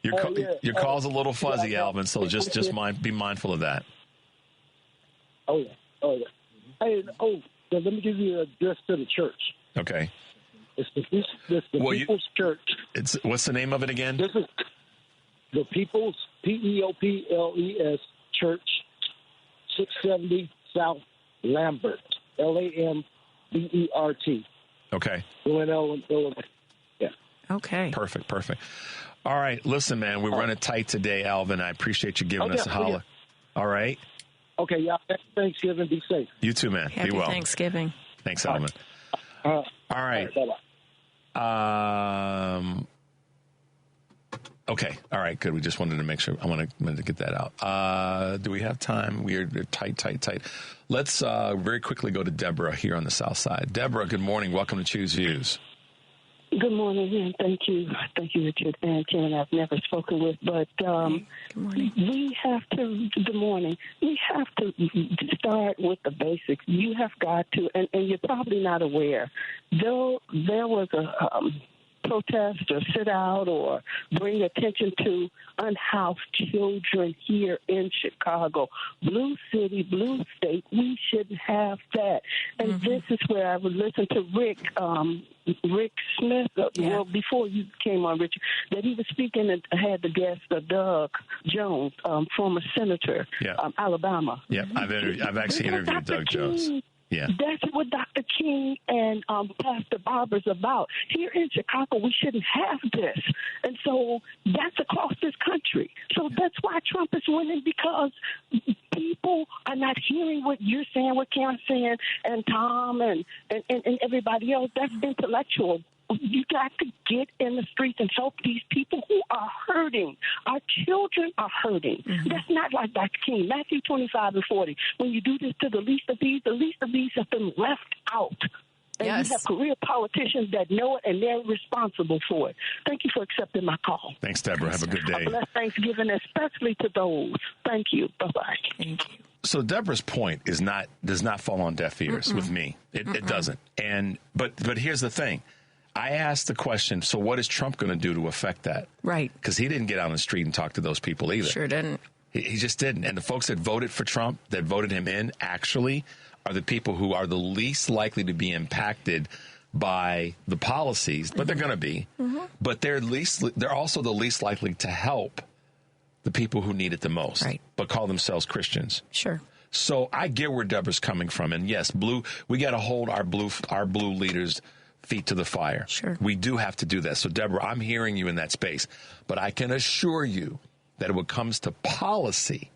Your call's a little fuzzy, Alvin, so just be mindful of that. Oh, yeah. Hey, let me give you an address to the church. Okay. It's the People's Church. What's the name of it again? This is the People's, Peoples Church, 670 South Lambert, Lambert. Okay. Illinois. Yeah. Okay. Perfect. All right. Listen, man, we're running tight today, Alvin. I appreciate you giving us a holler. All right. Okay, y'all. Happy Thanksgiving. Be safe. You too, man. Happy Be well. Thanksgiving. Thanks, Alvin. All right. Bye-bye. Okay. All right. Good. We just wanted to make sure. I wanted to get that out. Do we have time? We're tight. Let's very quickly go to Deborah here on the South Side. Deborah, good morning. Welcome to Choose Views. Good morning, and thank you, Richard and Ken. I've never spoken with, but good morning. We have to start with the basics. You have got to, and you're probably not aware, though there was a protest or sit out or bring attention to unhoused children here in Chicago. Blue city, blue state, we shouldn't have that. And this is where I would listen to Rick Smith, well, before you came on, Richard, that he was speaking and had the guest, Doug Jones, former senator, Alabama. Yeah, I've actually interviewed Doug Jones. Yeah. That's what Dr. King and Pastor Barber's about. Here in Chicago, we shouldn't have this. And so that's across this country. So that's why Trump is winning, because people are not hearing what you're saying, what Karen's saying, and Tom and everybody else. That's intellectual. You got to get in the streets and help these people who are hurting. Our children are hurting. That's not like Dr. King. Matthew 25:40. When you do this to the least of these have been left out. And you have career politicians that know it, and they're responsible for it. Thank you for accepting my call. Thanks, Deborah. Have a good day. A blessed Thanksgiving, especially to those. Thank you. Bye-bye. Thank you. So Deborah's point does not fall on deaf ears with me. It doesn't. But here's the thing. I asked the question, so what is Trump going to do to affect that? Right. Because he didn't get on the street and talk to those people either. Sure didn't. He just didn't. And the folks that voted for Trump, that voted him in, actually are the people who are the least likely to be impacted by the policies, but they're going to be. But they're also the least likely to help the people who need it the most, but call themselves Christians. Sure. So I get where Deborah's coming from. And yes, we got to hold our blue leaders' feet to the fire. Sure. We do have to do that. So, Deborah, I'm hearing you in that space. But I can assure you that when it comes to policy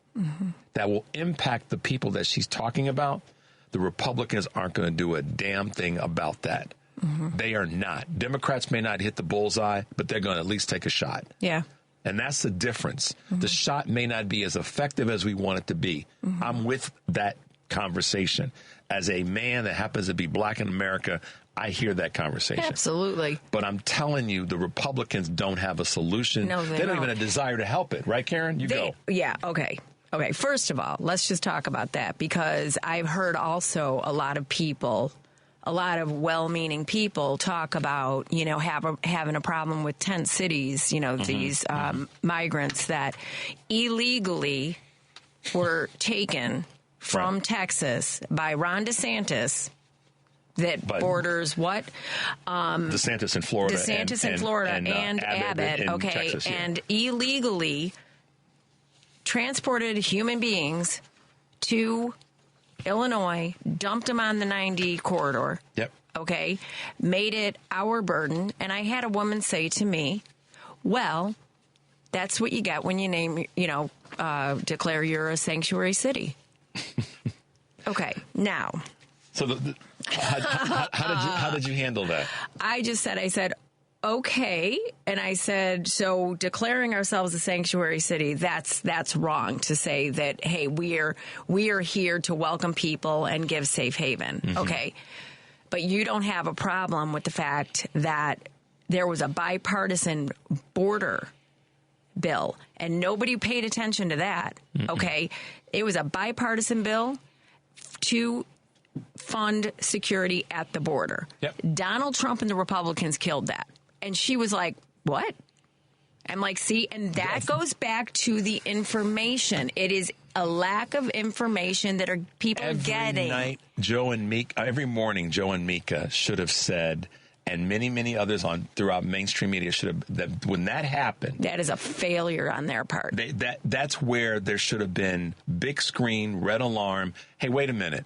that will impact the people that she's talking about, the Republicans aren't going to do a damn thing about that. They are not. Democrats may not hit the bullseye, but they're going to at least take a shot. Yeah. And that's the difference. The shot may not be as effective as we want it to be. I'm with that conversation. As a man that happens to be black in America, I hear that conversation. Absolutely. But I'm telling you, the Republicans don't have a solution. No, they don't don't. even have a desire to help it. Right, Karen? Go. Yeah, okay. Okay, first of all, let's just talk about that, because I've heard also a lot of people, a lot of well-meaning people talk about, having a problem with tent cities, these migrants that illegally were taken from Texas by Ron DeSantis. That borders what? DeSantis in Florida. DeSantis in Florida and Abbott. Okay. Texas, and illegally transported human beings to Illinois, dumped them on the 90 corridor. Yep. Okay. Made it our burden. And I had a woman say to me, well, that's what you get when you name, declare you're a sanctuary city. Okay. Now. So how did you handle that? I said, okay. And I said, so declaring ourselves a sanctuary city, that's wrong to say that, hey, we are here to welcome people and give safe haven. Okay. But you don't have a problem with the fact that there was a bipartisan border bill and nobody paid attention to that. Okay. It was a bipartisan bill to fund security at the border. Yep. Donald Trump and the Republicans killed that. And she was like, what? I'm like, see, and that goes back to the information. It is a lack of information that people are getting. Every morning, Joe and Mika should have said, and many, many others throughout mainstream media should have, that when that happened. That is a failure on their part. That's where there should have been big screen, red alarm. Hey, wait a minute.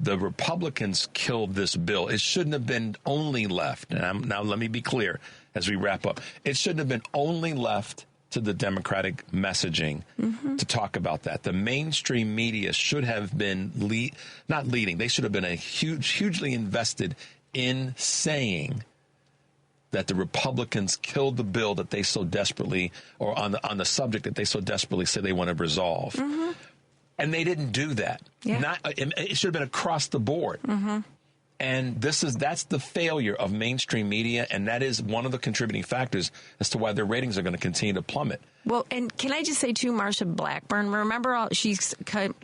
The Republicans killed this bill. It shouldn't have been only left. And now let me be clear as we wrap up. It shouldn't have been only left to the Democratic messaging to talk about that. The mainstream media should have been not leading. They should have been hugely invested in saying that the Republicans killed the bill that they so desperately, or on the subject that they so desperately say they want to resolve. And they didn't do that. Yeah. It should have been across the board. And that's the failure of mainstream media, and that is one of the contributing factors as to why their ratings are going to continue to plummet. Well, and can I just say, too, Marsha Blackburn, remember she's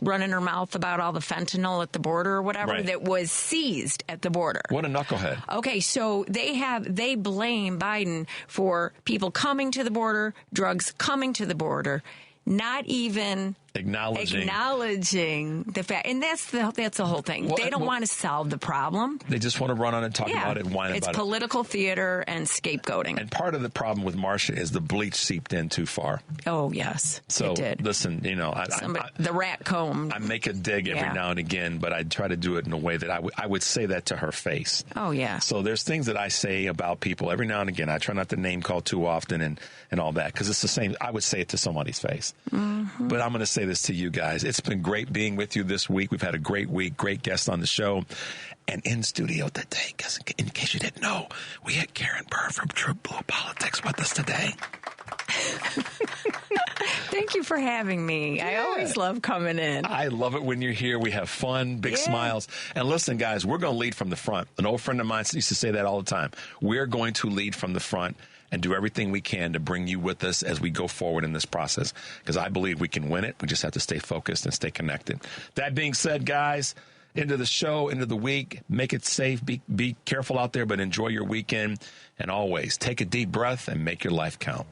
running her mouth about all the fentanyl at the border or whatever that was seized at the border. What a knucklehead. Okay, so they blame Biden for people coming to the border, drugs coming to the border, not even acknowledging the fact, and that's the whole thing. They don't want to solve the problem. They just want to run on and talk about it and whine about it. It's political theater and scapegoating. And part of the problem with Marsha is the bleach seeped in too far. Oh yes, so it did. Listen, the rat comb. I make a dig every now and again, but I try to do it in a way that I would say that to her face. Oh yeah. So there's things that I say about people every now and again. I try not to name call too often and all that, because it's the same. I would say it to somebody's face. But I'm going to say this to you guys. It's been great being with you this week. We've had a great week, great guests on the show. And in studio today, in case you didn't know, we had Karen Byrne from TruBlu Politics with us today. Thank you for having me. Yeah. I always love coming in. I love it when you're here. We have fun, big smiles. And listen, guys, we're going to lead from the front. An old friend of mine used to say that all the time. We're going to lead from the front and do everything we can to bring you with us as we go forward in this process, because I believe we can win it. We just have to stay focused and stay connected. That being said, guys, into the show, into the week. Make it safe. Be careful out there, but enjoy your weekend. And always take a deep breath and make your life count.